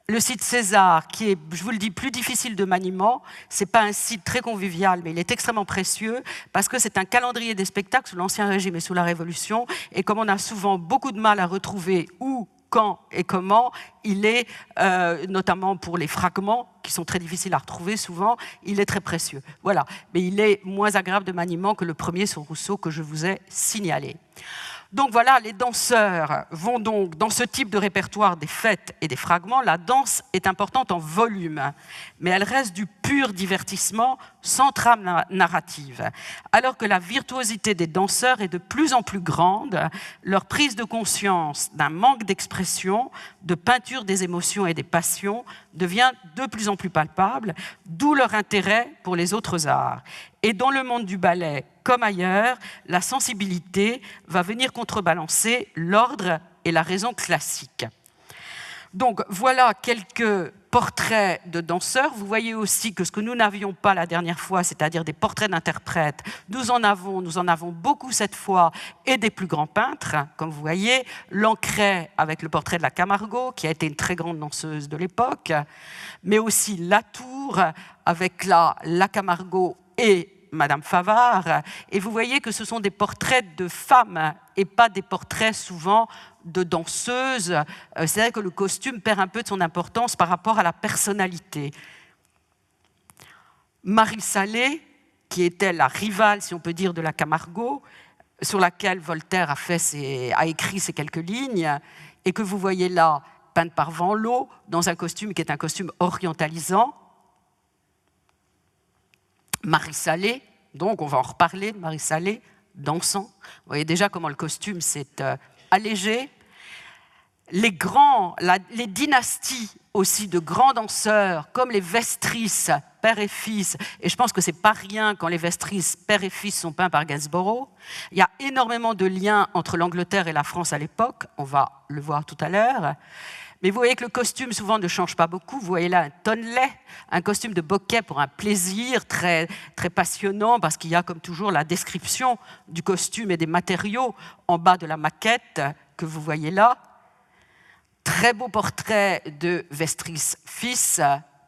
le site César, qui est, je vous le dis, plus difficile de maniement. Ce n'est pas un site très convivial, mais il est extrêmement précieux parce que c'est un calendrier des spectacles sous l'Ancien Régime et sous la Révolution. Et comme on a souvent beaucoup de mal à retrouver où, quand et comment, il est, notamment pour les fragments, qui sont très difficiles à retrouver souvent, il est très précieux. Voilà. Mais il est moins agréable de maniement que le premier sur Rousseau que je vous ai signalé. Donc voilà, les danseurs vont donc dans ce type de répertoire des fêtes et des fragments. La danse est importante en volume, mais elle reste du pur divertissement sans trame narrative. Alors que la virtuosité des danseurs est de plus en plus grande, leur prise de conscience d'un manque d'expression, de peinture des émotions et des passions devient de plus en plus palpable, d'où leur intérêt pour les autres arts. Et dans le monde du ballet, comme ailleurs, la sensibilité va venir contrebalancer l'ordre et la raison classique. Donc voilà quelques portraits de danseurs. Vous voyez aussi que ce que nous n'avions pas la dernière fois, c'est-à-dire des portraits d'interprètes, nous en avons beaucoup cette fois, et des plus grands peintres. Comme vous voyez, Lancret avec le portrait de la Camargo, qui a été une très grande danseuse de l'époque, mais aussi Latour avec la Camargo et Madame Favart, et vous voyez que ce sont des portraits de femmes et pas des portraits souvent de danseuses. C'est vrai que le costume perd un peu de son importance par rapport à la personnalité. Marie Salé, qui était la rivale, si on peut dire, de la Camargo, sur laquelle Voltaire a écrit ces quelques lignes, et que vous voyez là, peinte par Vanloo, dans un costume qui est un costume orientalisant. Marie Salé, donc on va en reparler de Marie Salé, dansant. Vous voyez déjà comment le costume s'est allégé. Les dynasties aussi de grands danseurs, comme les Vestris, père et fils, et je pense que c'est pas rien quand les Vestris, père et fils, sont peints par Gainsborough. Il y a énormément de liens entre l'Angleterre et la France à l'époque, on va le voir tout à l'heure. Mais vous voyez que le costume, souvent, ne change pas beaucoup. Vous voyez là un tonnelet, un costume de Bocquet pour un plaisir très, très passionnant, parce qu'il y a, comme toujours, la description du costume et des matériaux en bas de la maquette que vous voyez là. Très beau portrait de Vestris fils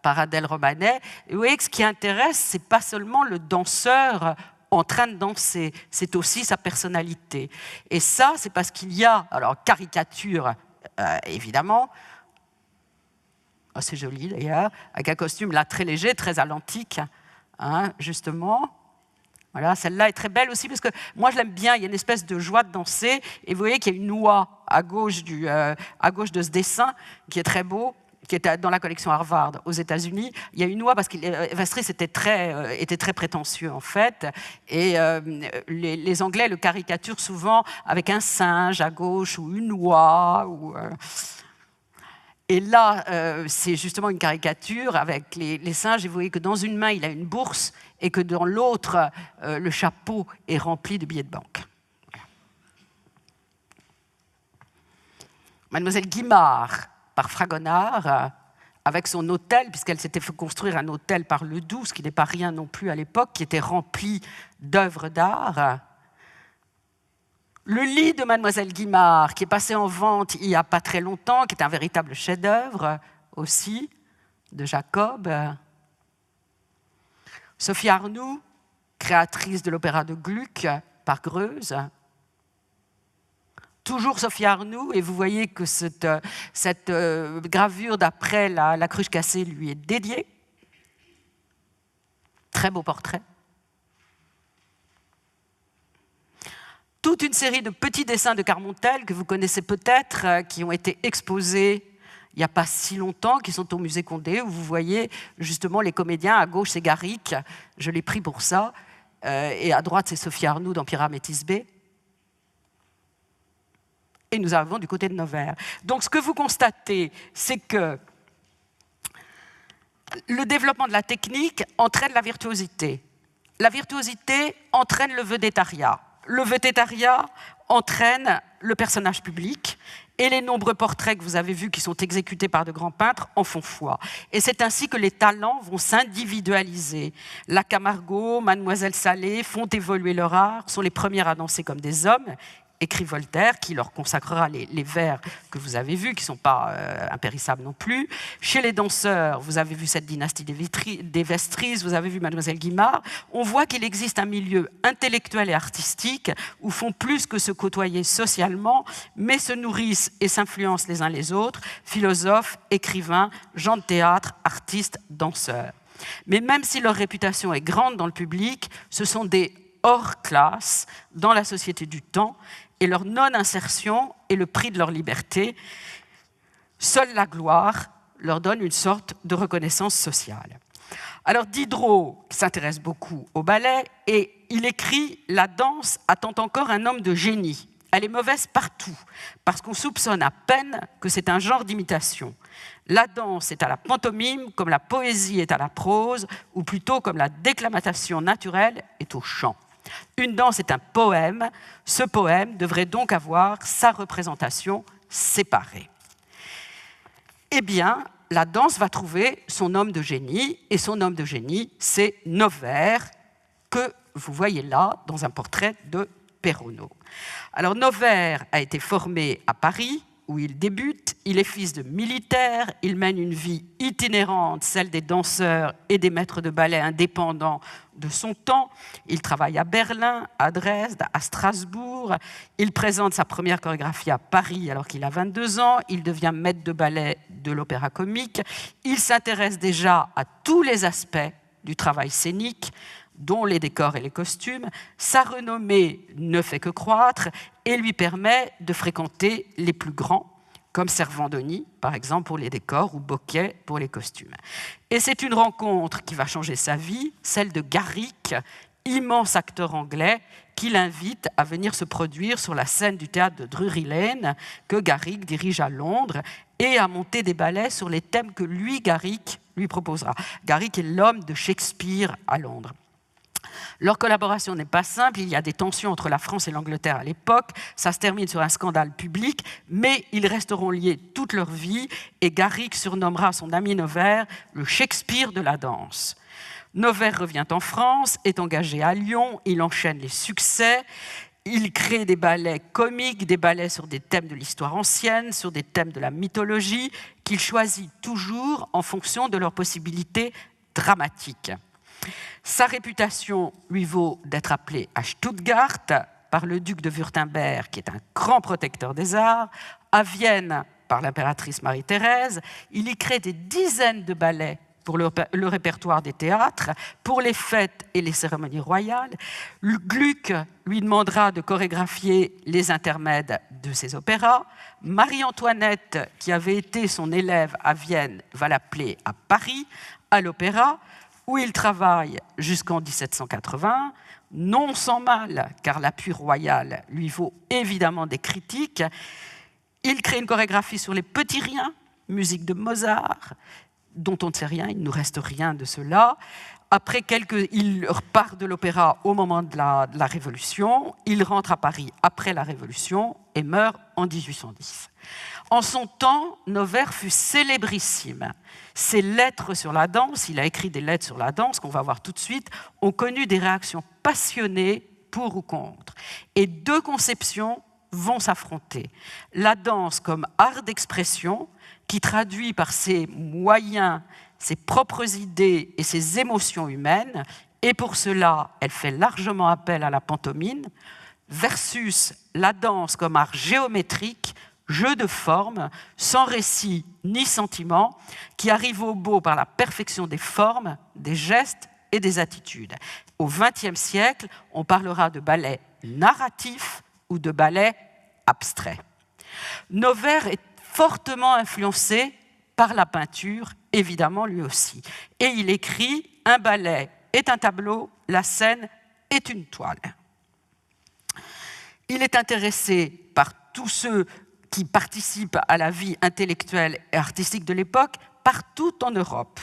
par Adèle Romanet. Et vous voyez que ce qui intéresse, ce n'est pas seulement le danseur en train de danser, c'est aussi sa personnalité. Et ça, c'est parce qu'il y a, alors caricature, évidemment, oh, c'est joli d'ailleurs, avec un costume là très léger, très à l'antique, hein, justement. Voilà, celle-là est très belle aussi parce que moi je l'aime bien, il y a une espèce de joie de danser et vous voyez qu'il y a une oie à gauche de ce dessin qui est très beau, qui est dans la collection Harvard aux États-Unis. Il y a une oie parce que Vestris était très prétentieux en fait, et les Anglais le caricaturent souvent avec un singe à gauche ou une oie. Et là, c'est justement une caricature avec les singes, et vous voyez que dans une main, il a une bourse, et que dans l'autre, le chapeau est rempli de billets de banque. Mademoiselle Guimard, par Fragonard, avec son hôtel, puisqu'elle s'était fait construire un hôtel par Ledoux, ce qui n'est pas rien non plus à l'époque, qui était rempli d'œuvres d'art. Le lit de Mademoiselle Guimard, qui est passé en vente il n'y a pas très longtemps, qui est un véritable chef-d'œuvre aussi, de Jacob. Sophie Arnoux, créatrice de l'opéra de Gluck par Greuze. Toujours Sophie Arnoux, et vous voyez que cette gravure d'après la cruche cassée lui est dédiée. Très beau portrait. Toute une série de petits dessins de Carmontel que vous connaissez peut-être, qui ont été exposés il n'y a pas si longtemps, qui sont au musée Condé, où vous voyez justement les comédiens. À gauche, c'est Garrick, je l'ai pris pour ça, et à droite, c'est Sophie Arnoux dans Pyramide Tisbé. Et nous arrivons du côté de Nevers. Donc ce que vous constatez, c'est que Le développement de la technique entraîne la virtuosité. La virtuosité entraîne le vedettariat. Le vedettariat entraîne le personnage public. Et les nombreux portraits que vous avez vus qui sont exécutés par de grands peintres en font foi. Et c'est ainsi que les talents vont s'individualiser. La Camargo, Mademoiselle Salé font évoluer leur art, sont les premières à danser comme des hommes, écrit Voltaire, qui leur consacrera les vers que vous avez vus, qui ne sont pas impérissables non plus. Chez les danseurs, vous avez vu cette dynastie des Vestris, vous avez vu Mademoiselle Guimard. On voit qu'il existe un milieu intellectuel et artistique où font plus que se côtoyer socialement, mais se nourrissent et s'influencent les uns les autres, philosophes, écrivains, gens de théâtre, artistes, danseurs. Mais même si leur réputation est grande dans le public, ce sont des hors-classe dans la société du temps, et leur non-insertion est le prix de leur liberté. Seule la gloire leur donne une sorte de reconnaissance sociale. Alors Diderot s'intéresse beaucoup au ballet et il écrit « La danse attend encore un homme de génie. Elle est mauvaise partout, parce qu'on soupçonne à peine que c'est un genre d'imitation. La danse est à la pantomime comme la poésie est à la prose, ou plutôt comme la déclamation naturelle est au chant. Une danse est un poème, ce poème devrait donc avoir sa représentation séparée. » Eh bien, la danse va trouver son homme de génie, et son homme de génie, c'est Noverre, que vous voyez là dans un portrait de Perronneau. Alors Noverre a été formé à Paris, où il débute. Il est fils de militaire, il mène une vie itinérante, celle des danseurs et des maîtres de ballet indépendants de son temps. Il travaille à Berlin, à Dresde, à Strasbourg. Il présente sa première chorégraphie à Paris alors qu'il a 22 ans. Il devient maître de ballet de l'opéra comique. Il s'intéresse déjà à tous les aspects du travail scénique, dont les décors et les costumes. Sa renommée ne fait que croître et lui permet de fréquenter les plus grands, comme Servandoni, par exemple, pour les décors, ou Bocquet pour les costumes. Et c'est une rencontre qui va changer sa vie, celle de Garrick, immense acteur anglais, qui l'invite à venir se produire sur la scène du théâtre de Drury Lane, que Garrick dirige à Londres, et à monter des ballets sur les thèmes que lui, Garrick, lui proposera. Garrick est l'homme de Shakespeare à Londres. Leur collaboration n'est pas simple, il y a des tensions entre la France et l'Angleterre à l'époque, ça se termine sur un scandale public, mais ils resteront liés toute leur vie et Garrick surnommera son ami Noverre le Shakespeare de la danse. Noverre revient en France, est engagé à Lyon, il enchaîne les succès, il crée des ballets comiques, des ballets sur des thèmes de l'histoire ancienne, sur des thèmes de la mythologie, qu'il choisit toujours en fonction de leurs possibilités dramatiques. Sa réputation lui vaut d'être appelé à Stuttgart par le duc de Wurtemberg, qui est un grand protecteur des arts, à Vienne par l'impératrice Marie-Thérèse. Il y crée des dizaines de ballets pour le répertoire des théâtres, pour les fêtes et les cérémonies royales. Gluck lui demandera de chorégraphier les intermèdes de ses opéras. Marie-Antoinette, qui avait été son élève à Vienne, va l'appeler à Paris, à l'opéra, où il travaille jusqu'en 1780, non sans mal, car l'appui royal lui vaut évidemment des critiques. Il crée une chorégraphie sur les petits riens, musique de Mozart, dont on ne sait rien, il ne nous reste rien de cela. Il repart de l'opéra au moment de la Révolution, il rentre à Paris après la Révolution et meurt en 1810. En son temps, Noverre fut célébrissime. Ses lettres sur la danse, il a écrit des lettres sur la danse, qu'on va voir tout de suite, ont connu des réactions passionnées pour ou contre. Et deux conceptions vont s'affronter. La danse comme art d'expression, qui traduit par ses moyens, ses propres idées et ses émotions humaines, et pour cela, elle fait largement appel à la pantomime, versus la danse comme art géométrique, jeu de forme, sans récit ni sentiment, qui arrive au beau par la perfection des formes, des gestes et des attitudes. Au XXe siècle, on parlera de ballet narratif ou de ballet abstrait. Noverre est fortement influencé par la peinture, évidemment lui aussi. Et il écrit « Un ballet est un tableau, la scène est une toile ». Il est intéressé par tous ceux qui participent à la vie intellectuelle et artistique de l'époque partout en Europe.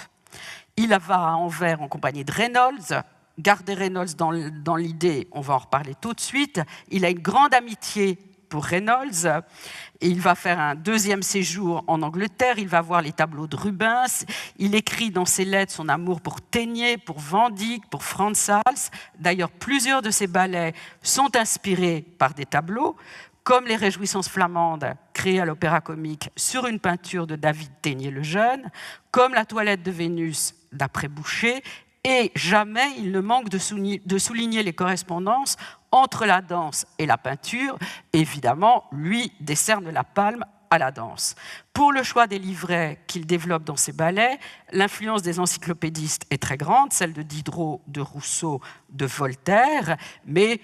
Il va à Anvers en compagnie de Reynolds. Gardez Reynolds dans l'idée, on va en reparler tout de suite. Il a une grande amitié pour Reynolds, et il va faire un deuxième séjour en Angleterre, il va voir les tableaux de Rubens, il écrit dans ses lettres son amour pour Téniers, pour Van Dyck, pour Frans Hals. D'ailleurs, plusieurs de ses ballets sont inspirés par des tableaux, comme les Réjouissances flamandes créées à l'Opéra-Comique sur une peinture de David Téniers le Jeune, comme la Toilette de Vénus d'après Boucher, et jamais il ne manque de souligner les correspondances entre la danse et la peinture. Évidemment, lui décerne la palme à la danse. Pour le choix des livrets qu'il développe dans ses ballets, l'influence des encyclopédistes est très grande, celle de Diderot, de Rousseau, de Voltaire, mais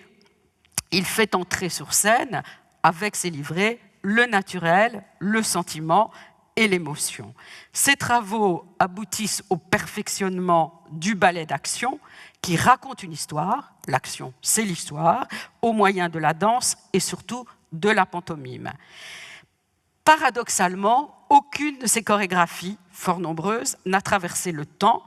il fait entrer sur scène, avec ses livrets, le naturel, le sentiment et l'émotion. Ces travaux aboutissent au perfectionnement du ballet d'action qui raconte une histoire, l'action c'est l'histoire, au moyen de la danse et surtout de la pantomime. Paradoxalement, aucune de ces chorégraphies, fort nombreuses, n'a traversé le temps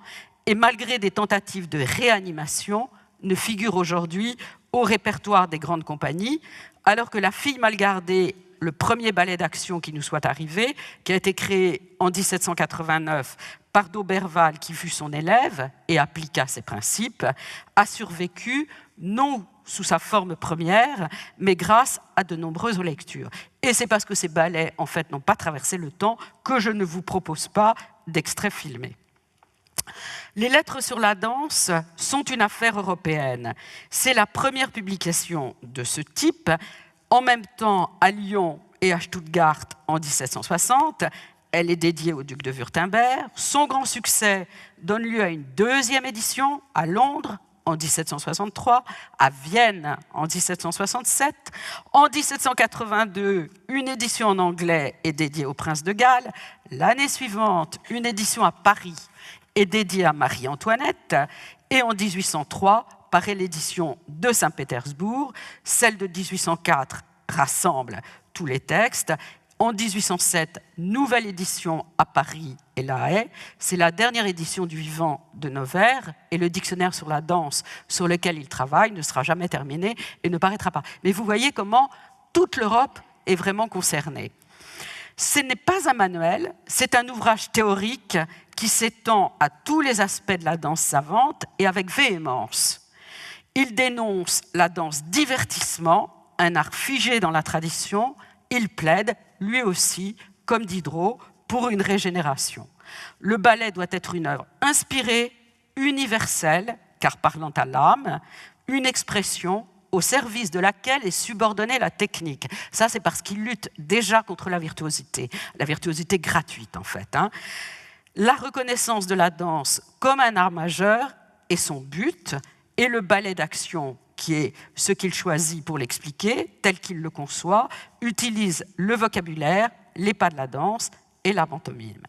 et malgré des tentatives de réanimation, ne figure aujourd'hui au répertoire des grandes compagnies, alors que La Fille mal gardée, le premier ballet d'action qui nous soit arrivé, qui a été créé en 1789 par d'Auberval, qui fut son élève et appliqua ses principes, a survécu non sous sa forme première, mais grâce à de nombreuses lectures. Et c'est parce que ces ballets, en fait, n'ont pas traversé le temps que je ne vous propose pas d'extraits filmés. Les lettres sur la danse sont une affaire européenne. C'est la première publication de ce type. En même temps, à Lyon et à Stuttgart en 1760, elle est dédiée au duc de Wurtemberg. Son grand succès donne lieu à une deuxième édition à Londres en 1763, à Vienne en 1767. En 1782, une édition en anglais est dédiée au prince de Galles. L'année suivante, une édition à Paris est dédiée à Marie-Antoinette. Et en 1803, paraît l'édition de Saint-Pétersbourg. Celle de 1804 rassemble tous les textes. En 1807, nouvelle édition à Paris et La Haye. C'est la dernière édition du Vivant de Nevers et le dictionnaire sur la danse sur lequel il travaille ne sera jamais terminé et ne paraîtra pas. Mais vous voyez comment toute l'Europe est vraiment concernée. Ce n'est pas un manuel, c'est un ouvrage théorique qui s'étend à tous les aspects de la danse savante et avec véhémence. Il dénonce la danse divertissement, un art figé dans la tradition. Il plaide, lui aussi, comme Diderot, pour une régénération. Le ballet doit être une œuvre inspirée, universelle, car parlant à l'âme, une expression au service de laquelle est subordonnée la technique. Ça, c'est parce qu'il lutte déjà contre la virtuosité gratuite, en fait. La reconnaissance de la danse comme un art majeur est son but, et le ballet d'action, qui est ce qu'il choisit pour l'expliquer, tel qu'il le conçoit, utilise le vocabulaire, les pas de la danse et la pantomime.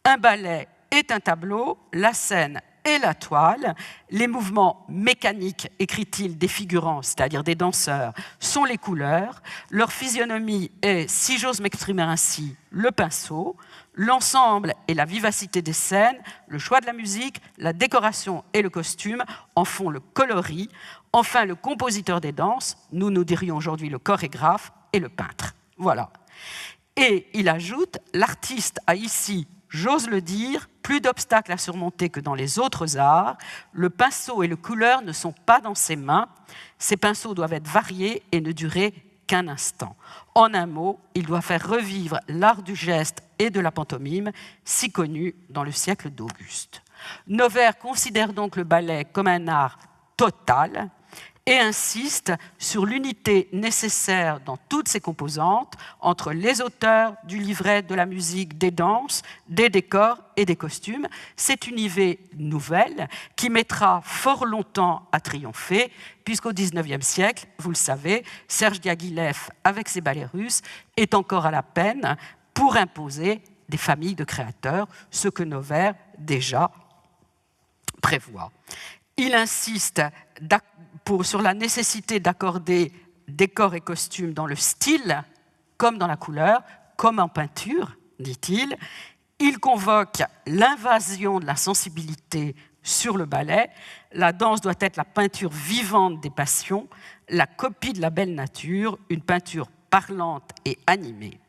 Un ballet est un tableau, la scène est la toile, les mouvements mécaniques, écrit-il, des figurants, c'est-à-dire des danseurs, sont les couleurs, leur physionomie est, si j'ose m'exprimer ainsi, le pinceau, l'ensemble et la vivacité des scènes, le choix de la musique, la décoration et le costume en font le coloris. Enfin, le compositeur des danses, nous dirions aujourd'hui le chorégraphe et le peintre. Voilà. Et il ajoute, l'artiste a ici, j'ose le dire, plus d'obstacles à surmonter que dans les autres arts. Le pinceau et le couleur ne sont pas dans ses mains. Ces pinceaux doivent être variés et ne durer qu'un instant. En un mot, il doit faire revivre l'art du geste et de la pantomime, si connu dans le siècle d'Auguste. Nevers considère donc le ballet comme un art total et insiste sur l'unité nécessaire dans toutes ses composantes entre les auteurs du livret, de la musique, des danses, des décors et des costumes. C'est une idée nouvelle qui mettra fort longtemps à triompher, puisqu'au XIXe siècle, vous le savez, Serge Diaghilev, avec ses ballets russes, est encore à la peine pour imposer des familles de créateurs, ce que Nevers déjà prévoit. Il insiste sur la nécessité d'accorder décors et costumes dans le style, comme dans la couleur, comme en peinture, dit-il. Il convoque l'invasion de la sensibilité sur le ballet. La danse doit être la peinture vivante des passions, la copie de la belle nature, une peinture parlante et animée.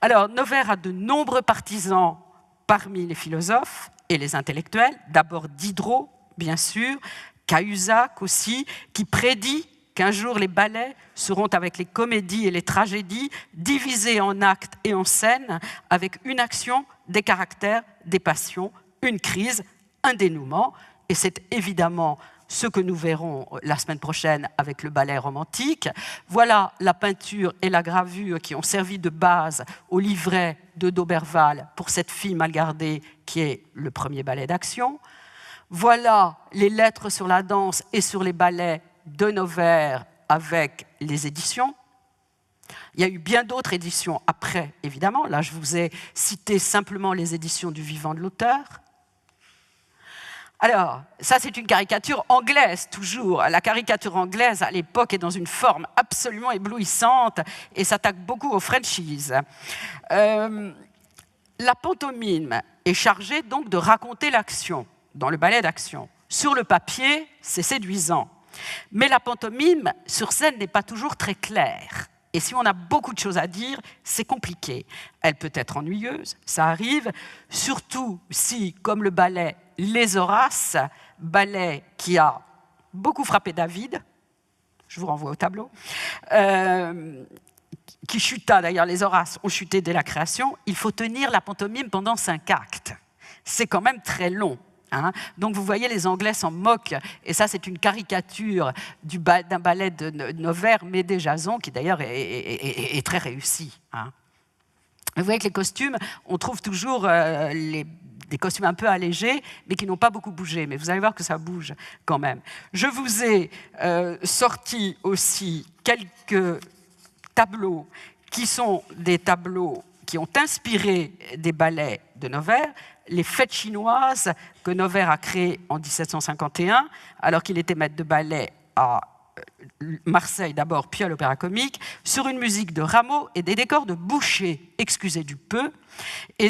Alors, Nevers a de nombreux partisans parmi les philosophes et les intellectuels, d'abord Diderot, bien sûr, Cahuzac aussi, qui prédit qu'un jour les ballets seront avec les comédies et les tragédies divisés en actes et en scènes avec une action, des caractères, des passions, une crise, un dénouement. Et c'est évidemment ce que nous verrons la semaine prochaine avec le ballet romantique. Voilà la peinture et la gravure qui ont servi de base au livret de D'Auberval pour Cette fille mal gardée, qui est le premier ballet d'action. Voilà les lettres sur la danse et sur les ballets de Nevers avec les éditions. Il y a eu bien d'autres éditions après, évidemment. Là, je vous ai cité simplement les éditions du vivant de l'auteur. Alors, ça, c'est une caricature anglaise, toujours. La caricature anglaise, à l'époque, est dans une forme absolument éblouissante et s'attaque beaucoup aux franchises. La pantomime est chargée, donc, de raconter l'action, dans le ballet d'action. Sur le papier, c'est séduisant. Mais la pantomime, sur scène, n'est pas toujours très claire. Et si on a beaucoup de choses à dire, c'est compliqué. Elle peut être ennuyeuse, ça arrive, surtout si, comme le ballet Les Horaces, ballet qui a beaucoup frappé David, je vous renvoie au tableau, qui chuta, d'ailleurs les Horaces ont chuté dès la création, il faut tenir la pantomime pendant 5 actes. C'est quand même très long. Hein. Donc vous voyez, les Anglais s'en moquent, et ça c'est une caricature d'un ballet de Nevers, Médée Jason, qui d'ailleurs est très réussi. Hein. Vous voyez que les costumes, on trouve toujours des costumes un peu allégés, mais qui n'ont pas beaucoup bougé, mais vous allez voir que ça bouge quand même. Je vous ai sorti aussi quelques tableaux qui sont des tableaux qui ont inspiré des ballets de Nevers, les fêtes chinoises que Nevers a créées en 1751, alors qu'il était maître de ballet à Marseille d'abord, puis à l'Opéra-Comique, sur une musique de Rameau et des décors de Boucher, excusez du peu. Et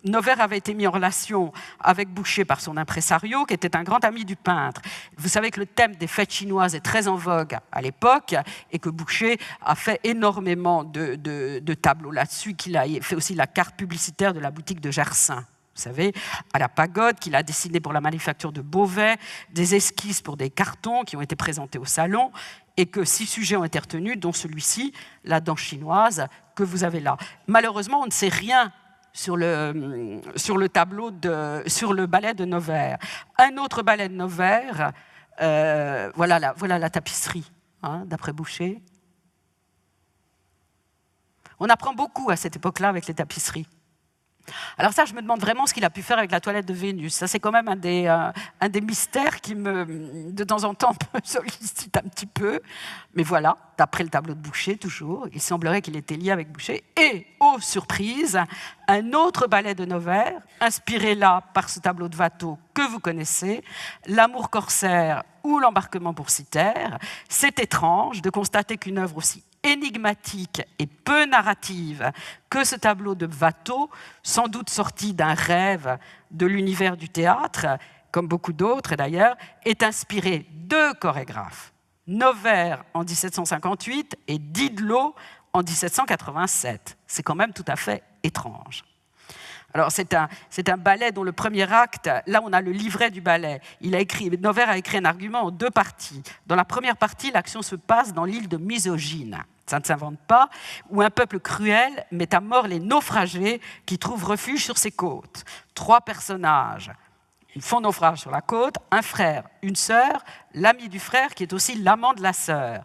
Nevers avait été mis en relation avec Boucher par son impresario, qui était un grand ami du peintre. Vous savez que le thème des fêtes chinoises est très en vogue à l'époque, et que Boucher a fait énormément de tableaux là-dessus, qu'il a fait aussi la carte publicitaire de la boutique de Gersaint. Vous savez, à la Pagode, qu'il a dessiné pour la manufacture de Beauvais, des esquisses pour des cartons qui ont été présentés au salon, et que 6 sujets ont été retenus, dont celui-ci, la danse chinoise, que vous avez là. Malheureusement, on ne sait rien sur le tableau, sur le ballet de Nevers. Un autre ballet de Nevers, voilà la tapisserie, hein, d'après Boucher. On apprend beaucoup à cette époque-là avec les tapisseries. Alors ça, je me demande vraiment ce qu'il a pu faire avec la toilette de Vénus. Ça, c'est quand même un des mystères qui de temps en temps, me sollicite un petit peu. Mais voilà, d'après le tableau de Boucher, toujours, il semblerait qu'il était lié avec Boucher. Et, oh surprise, un autre ballet de Nevers, inspiré là par ce tableau de Watteau que vous connaissez, L'amour corsaire ou L'embarquement pour Cythère. C'est étrange de constater qu'une œuvre aussi énigmatique et peu narrative que ce tableau de Watteau, sans doute sorti d'un rêve de l'univers du théâtre, comme beaucoup d'autres d'ailleurs, est inspiré de chorégraphes. Nevers en 1758 et Didelot en 1787. C'est quand même tout à fait étrange. Alors c'est un ballet dont le premier acte, là on a le livret du ballet. Nevers a écrit un argument en 2 parties. Dans la première partie, l'action se passe dans l'île de Misogyne. Ça ne s'invente pas, où un peuple cruel met à mort les naufragés qui trouvent refuge sur ses côtes. 3 personnages font naufrage sur la côte, un frère, une sœur, l'ami du frère qui est aussi l'amant de la sœur.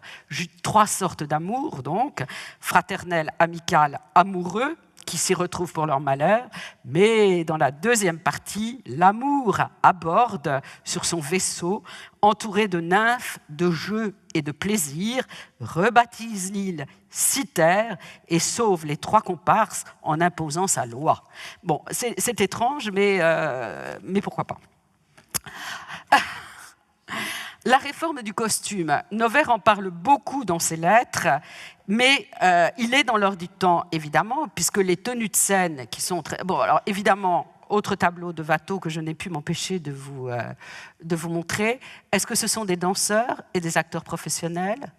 3 sortes d'amour, donc, fraternel, amical, amoureux, qui s'y retrouvent pour leur malheur, mais dans la deuxième partie, l'amour aborde sur son vaisseau, entouré de nymphes, de jeux et de plaisirs, rebaptise l'île Cythère et sauve les 3 comparses en imposant sa loi. Bon, c'est étrange, mais pourquoi pas. La réforme du costume, Noverre en parle beaucoup dans ses lettres, mais il est dans l'heure du temps, évidemment, puisque les tenues de scène qui sont très... Bon, alors évidemment, autre tableau de Watteau que je n'ai pu m'empêcher de vous montrer. Est-ce que ce sont des danseurs et des acteurs professionnels?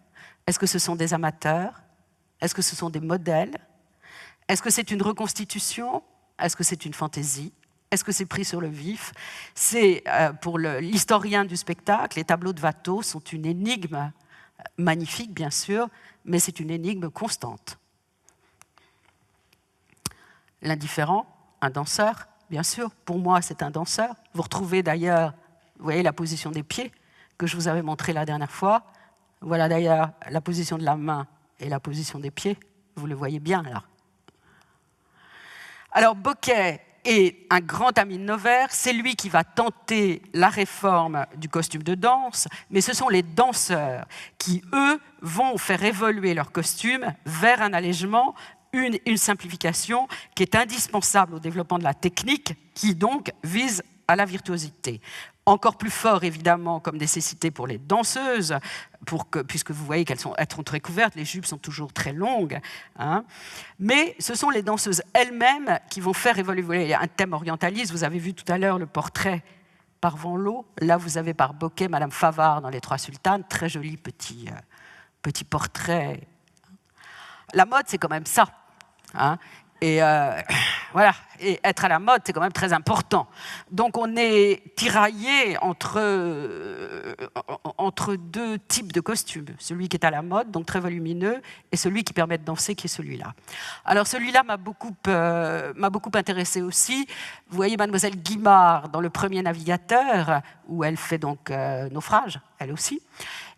Est-ce que ce sont des amateurs? Est-ce que ce sont des modèles? Est-ce que c'est une reconstitution? Est-ce que c'est une fantaisie? Est-ce que c'est pris sur le vif? C'est, pour l'historien du spectacle, les tableaux de Watteau sont une énigme magnifique, bien sûr, mais c'est une énigme constante. L'indifférent, un danseur, bien sûr, pour moi, c'est un danseur. Vous retrouvez d'ailleurs, vous voyez la position des pieds que je vous avais montré la dernière fois. Voilà d'ailleurs la position de la main et la position des pieds. Vous le voyez bien, là. Alors, Bocquet est un grand ami de Noverre, c'est lui qui va tenter la réforme du costume de danse, mais ce sont les danseurs qui, eux, vont faire évoluer leur costume vers un allègement, une simplification qui est indispensable au développement de la technique, qui donc vise à la virtuosité. Encore plus fort, évidemment, comme nécessité pour les danseuses, puisque vous voyez qu'elles sont très couvertes, les jupes sont toujours très longues. Hein. Mais ce sont les danseuses elles-mêmes qui vont faire évoluer un thème orientaliste. Vous avez vu tout à l'heure le portrait par Van Loo. Là, vous avez par Bocquet Madame Favart dans Les Trois Sultanes. Très joli petit portrait. La mode, c'est quand même ça. Hein. Et voilà, et être à la mode, c'est quand même très important. Donc on est tiraillé entre deux types de costumes. Celui qui est à la mode, donc très volumineux, et celui qui permet de danser, qui est celui-là. Alors celui-là m'a beaucoup intéressé aussi. Vous voyez Mademoiselle Guimard dans Le Premier Navigateur, où elle fait donc naufrage, elle aussi.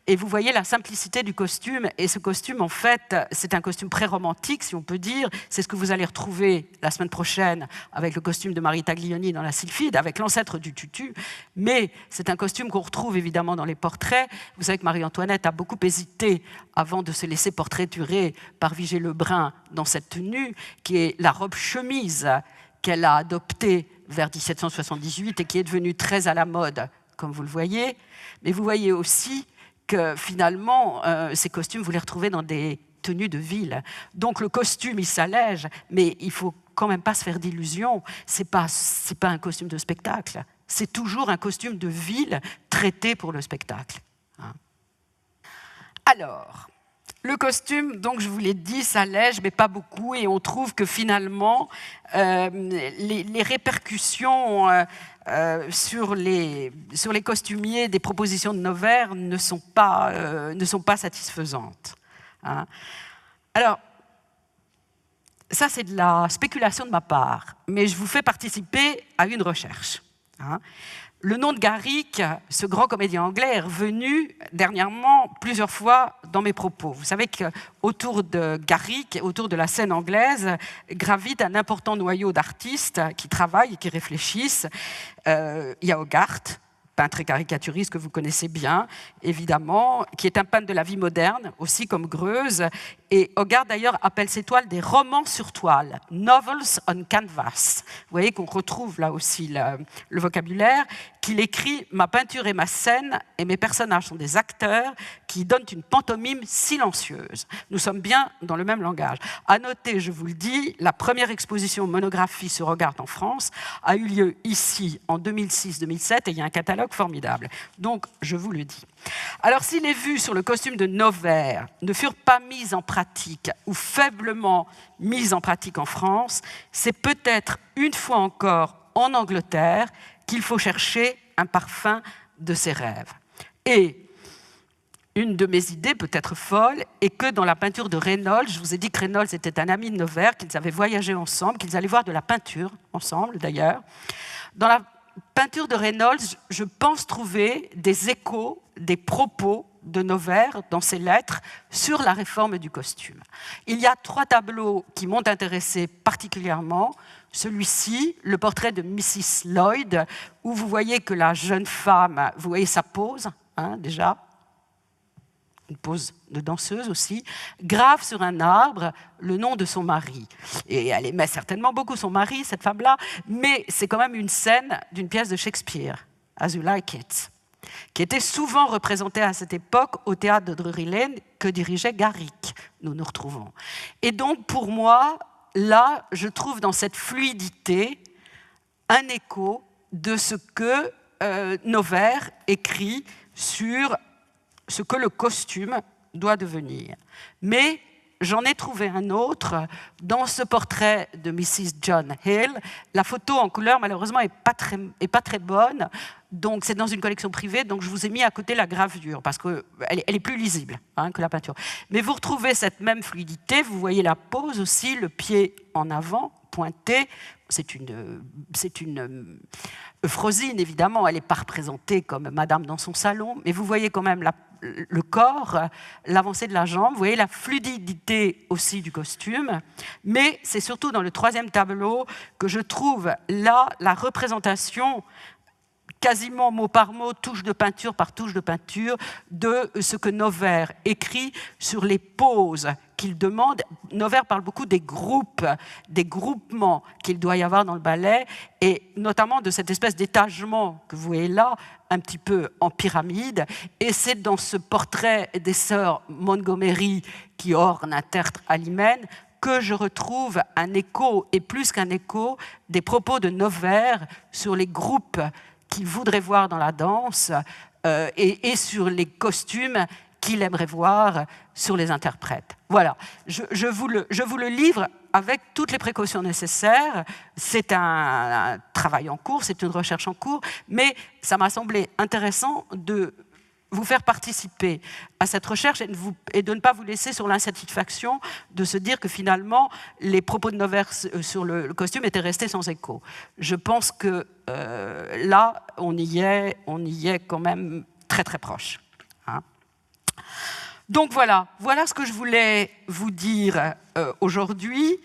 Et vous voyez la simplicité du costume. Et ce costume, en fait, c'est un costume pré-romantique, si on peut dire. C'est ce que vous allez retrouver la semaine prochaine avec le costume de Marie Taglioni dans La Sylphide, avec l'ancêtre du tutu. Mais c'est un costume qu'on retrouve évidemment dans les portraits. Vous savez que Marie-Antoinette a beaucoup hésité avant de se laisser portraiturer par Vigée Lebrun dans cette tenue, qui est la robe chemise qu'elle a adoptée vers 1778 et qui est devenue très à la mode, comme vous le voyez. Mais vous voyez aussi que finalement, ces costumes, vous les retrouvez dans des tenues de ville. Donc le costume, il s'allège, mais il ne faut quand même pas se faire d'illusions. Ce n'est pas un costume de spectacle. C'est toujours un costume de ville traité pour le spectacle. Hein. Alors, le costume, donc je vous l'ai dit, s'allège, mais pas beaucoup, et on trouve que finalement, les répercussions sur les costumiers des propositions de Noverre ne sont pas satisfaisantes. Hein. Alors, ça c'est de la spéculation de ma part, mais je vous fais participer à une recherche. Hein. Le nom de Garrick, ce grand comédien anglais, est revenu dernièrement plusieurs fois dans mes propos. Vous savez qu'autour de Garrick, autour de la scène anglaise, gravite un important noyau d'artistes qui travaillent et qui réfléchissent. Il y a Hogarth, peintre et caricaturiste que vous connaissez bien, évidemment, qui est un peintre de la vie moderne, aussi comme Greuze. Et Hogarth, d'ailleurs, appelle ses toiles des romans sur toile, novels on canvas. Vous voyez qu'on retrouve là aussi le vocabulaire, qu'il écrit « Ma peinture est ma scène et mes personnages sont des acteurs qui donnent une pantomime silencieuse ». Nous sommes bien dans le même langage. À noter, je vous le dis, la première exposition monographie sur Hogarth en France a eu lieu ici en 2006-2007 et il y a un catalogue formidable. Donc, je vous le dis. Alors, si les vues sur le costume de Noverre ne furent pas mises en pratique ou faiblement mises en pratique en France, c'est peut-être une fois encore en Angleterre qu'il faut chercher un parfum de ses rêves. Et une de mes idées, peut-être folle, est que dans la peinture de Reynolds, je vous ai dit que Reynolds était un ami de Noverre, qu'ils avaient voyagé ensemble, qu'ils allaient voir de la peinture ensemble d'ailleurs. Dans la peinture de Reynolds, je pense trouver des échos, des propos de Noverre dans ses lettres sur la réforme du costume. Il y a 3 tableaux qui m'ont intéressé particulièrement. Celui-ci, le portrait de Mrs. Lloyd, où vous voyez que la jeune femme, vous voyez sa pose, hein, déjà, une pose de danseuse aussi, grave sur un arbre le nom de son mari. Et elle aimait certainement beaucoup son mari, cette femme-là, mais c'est quand même une scène d'une pièce de Shakespeare, As You Like It. qui était souvent représenté à cette époque au théâtre de Drury Lane que dirigeait Garrick, nous nous retrouvons. Et donc pour moi, là, je trouve dans cette fluidité un écho de ce que Noverre écrit sur ce que le costume doit devenir. Mais j'en ai trouvé un autre dans ce portrait de Mrs. John Hill. La photo en couleur, malheureusement, n'est pas très bonne. Donc, c'est dans une collection privée, donc je vous ai mis à côté la gravure, parce qu'elle est plus lisible que la peinture. Mais vous retrouvez cette même fluidité, vous voyez la pose aussi, le pied en avant, pointé. C'est une Euphrosine, évidemment, elle n'est pas représentée comme madame dans son salon, mais vous voyez quand même le corps, l'avancée de la jambe, vous voyez la fluidité aussi du costume, mais c'est surtout dans le troisième tableau que je trouve là la représentation quasiment mot par mot, touche de peinture par touche de peinture, de ce que Noverre écrit sur les poses qu'il demande. Noverre parle beaucoup des groupes, des groupements qu'il doit y avoir dans le ballet, et notamment de cette espèce d'étagement que vous voyez là, un petit peu en pyramide. Et c'est dans ce portrait des sœurs Montgomery qui orne un tertre à l'hymen que je retrouve un écho, et plus qu'un écho, des propos de Noverre sur les groupes qu'il voudrait voir dans la danse et sur les costumes qu'il aimerait voir sur les interprètes. Voilà, je vous le livre avec toutes les précautions nécessaires. C'est un travail en cours, c'est une recherche en cours, mais ça m'a semblé intéressant de vous faire participer à cette recherche et de ne pas vous laisser sur l'insatisfaction de se dire que finalement les propos de Noverre sur le costume étaient restés sans écho. Je pense que là, on y est quand même très très proche. Donc voilà ce que je voulais vous dire aujourd'hui.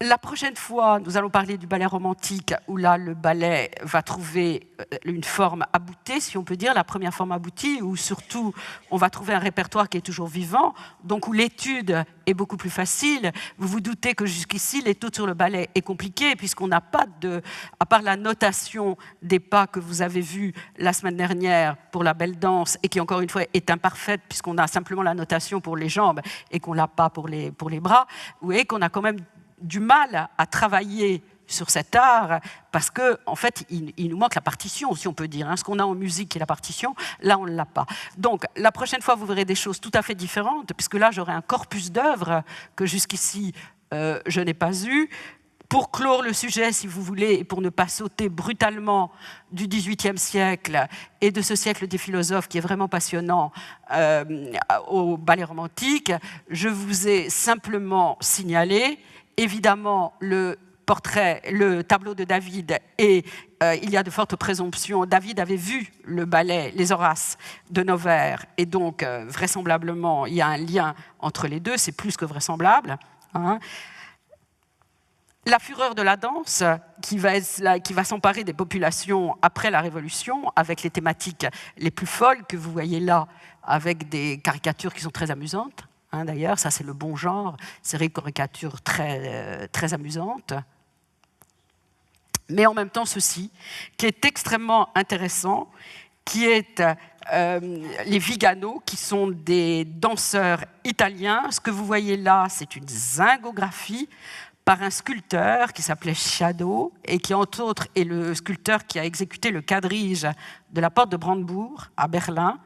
La prochaine fois, nous allons parler du ballet romantique, où là, le ballet va trouver une forme aboutie, si on peut dire, la première forme aboutie, où surtout, on va trouver un répertoire qui est toujours vivant, donc où l'étude est beaucoup plus facile. Vous vous doutez que jusqu'ici, l'étude sur le ballet est compliquée, puisqu'on n'a pas à part la notation des pas que vous avez vus la semaine dernière pour la belle danse, et qui, encore une fois, est imparfaite, puisqu'on a simplement la notation pour les jambes, et qu'on ne l'a pas pour les bras, vous voyez qu'on a quand même du mal à travailler sur cet art parce qu'en fait, il nous manque la partition, si on peut dire. Ce qu'on a en musique et la partition, là, on ne l'a pas. Donc, la prochaine fois, vous verrez des choses tout à fait différentes, puisque là, j'aurai un corpus d'œuvres que jusqu'ici, je n'ai pas eu. Pour clore le sujet, si vous voulez, et pour ne pas sauter brutalement du XVIIIe siècle et de ce siècle des philosophes qui est vraiment passionnant au ballet romantique, je vous ai simplement signalé évidemment le tableau de David, et il y a de fortes présomptions. David avait vu le ballet Les Horaces de Noverre, et donc vraisemblablement il y a un lien entre les deux, c'est plus que vraisemblable. La fureur de la danse qui va s'emparer des populations après la Révolution, avec les thématiques les plus folles que vous voyez là, avec des caricatures qui sont très amusantes. D'ailleurs, ça c'est le bon genre, c'est des caricatures très, très amusantes. Mais en même temps, ceci, qui est extrêmement intéressant, qui est les Vigano, qui sont des danseurs italiens. Ce que vous voyez là, c'est une zingographie par un sculpteur qui s'appelait Shadow, et qui, entre autres, est le sculpteur qui a exécuté le quadrige de la porte de Brandebourg, à Berlin.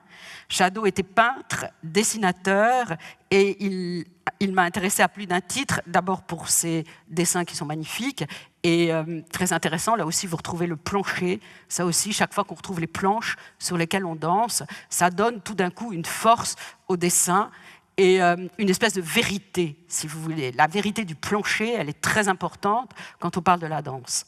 Shadow était peintre, dessinateur, et il m'a intéressé à plus d'un titre, d'abord pour ses dessins qui sont magnifiques, et très intéressant, là aussi vous retrouvez le plancher, ça aussi, chaque fois qu'on retrouve les planches sur lesquelles on danse, ça donne tout d'un coup une force au dessin, et une espèce de vérité, si vous voulez. La vérité du plancher, elle est très importante quand on parle de la danse.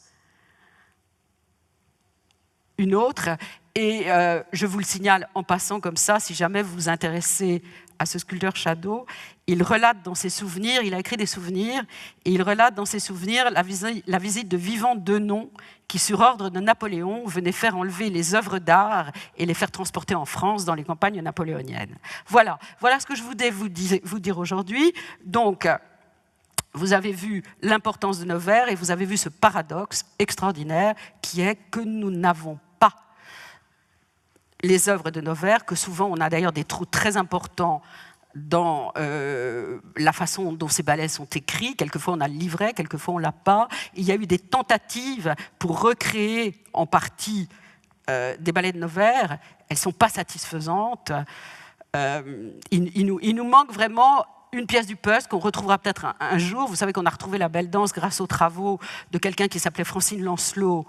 Une autre, et je vous le signale en passant comme ça, si jamais vous vous intéressez à ce sculpteur Shadow, il relate dans ses souvenirs, il a écrit des souvenirs, et il relate dans ses souvenirs la visite de Vivant Denon, qui sur ordre de Napoléon venait faire enlever les œuvres d'art et les faire transporter en France dans les campagnes napoléoniennes. Voilà ce que je voulais vous dire aujourd'hui. Donc, vous avez vu l'importance de Noverre et vous avez vu ce paradoxe extraordinaire qui est que nous n'avons pas les œuvres de Noverre, que souvent on a d'ailleurs des trous très importants dans la façon dont ces ballets sont écrits. Quelquefois on a le livret, quelquefois on ne l'a pas. Il y a eu des tentatives pour recréer en partie des ballets de Noverre. Elles ne sont pas satisfaisantes. Il nous manque vraiment une pièce du puzzle qu'on retrouvera peut-être un jour. Vous savez qu'on a retrouvé la belle danse grâce aux travaux de quelqu'un qui s'appelait Francine Lancelot,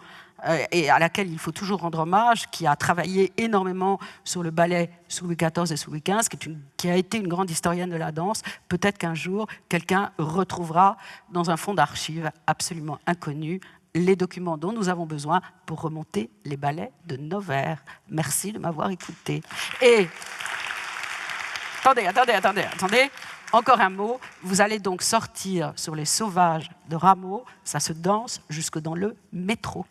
et à laquelle il faut toujours rendre hommage, qui a travaillé énormément sur le ballet sous Louis XIV et sous Louis XV, qui a été une grande historienne de la danse. Peut-être qu'un jour, quelqu'un retrouvera dans un fonds d'archives absolument inconnu les documents dont nous avons besoin pour remonter les ballets de Noverre. Merci de m'avoir écouté. Et attendez. Encore un mot. Vous allez donc sortir sur les sauvages de Rameau. Ça se danse jusque dans le métro.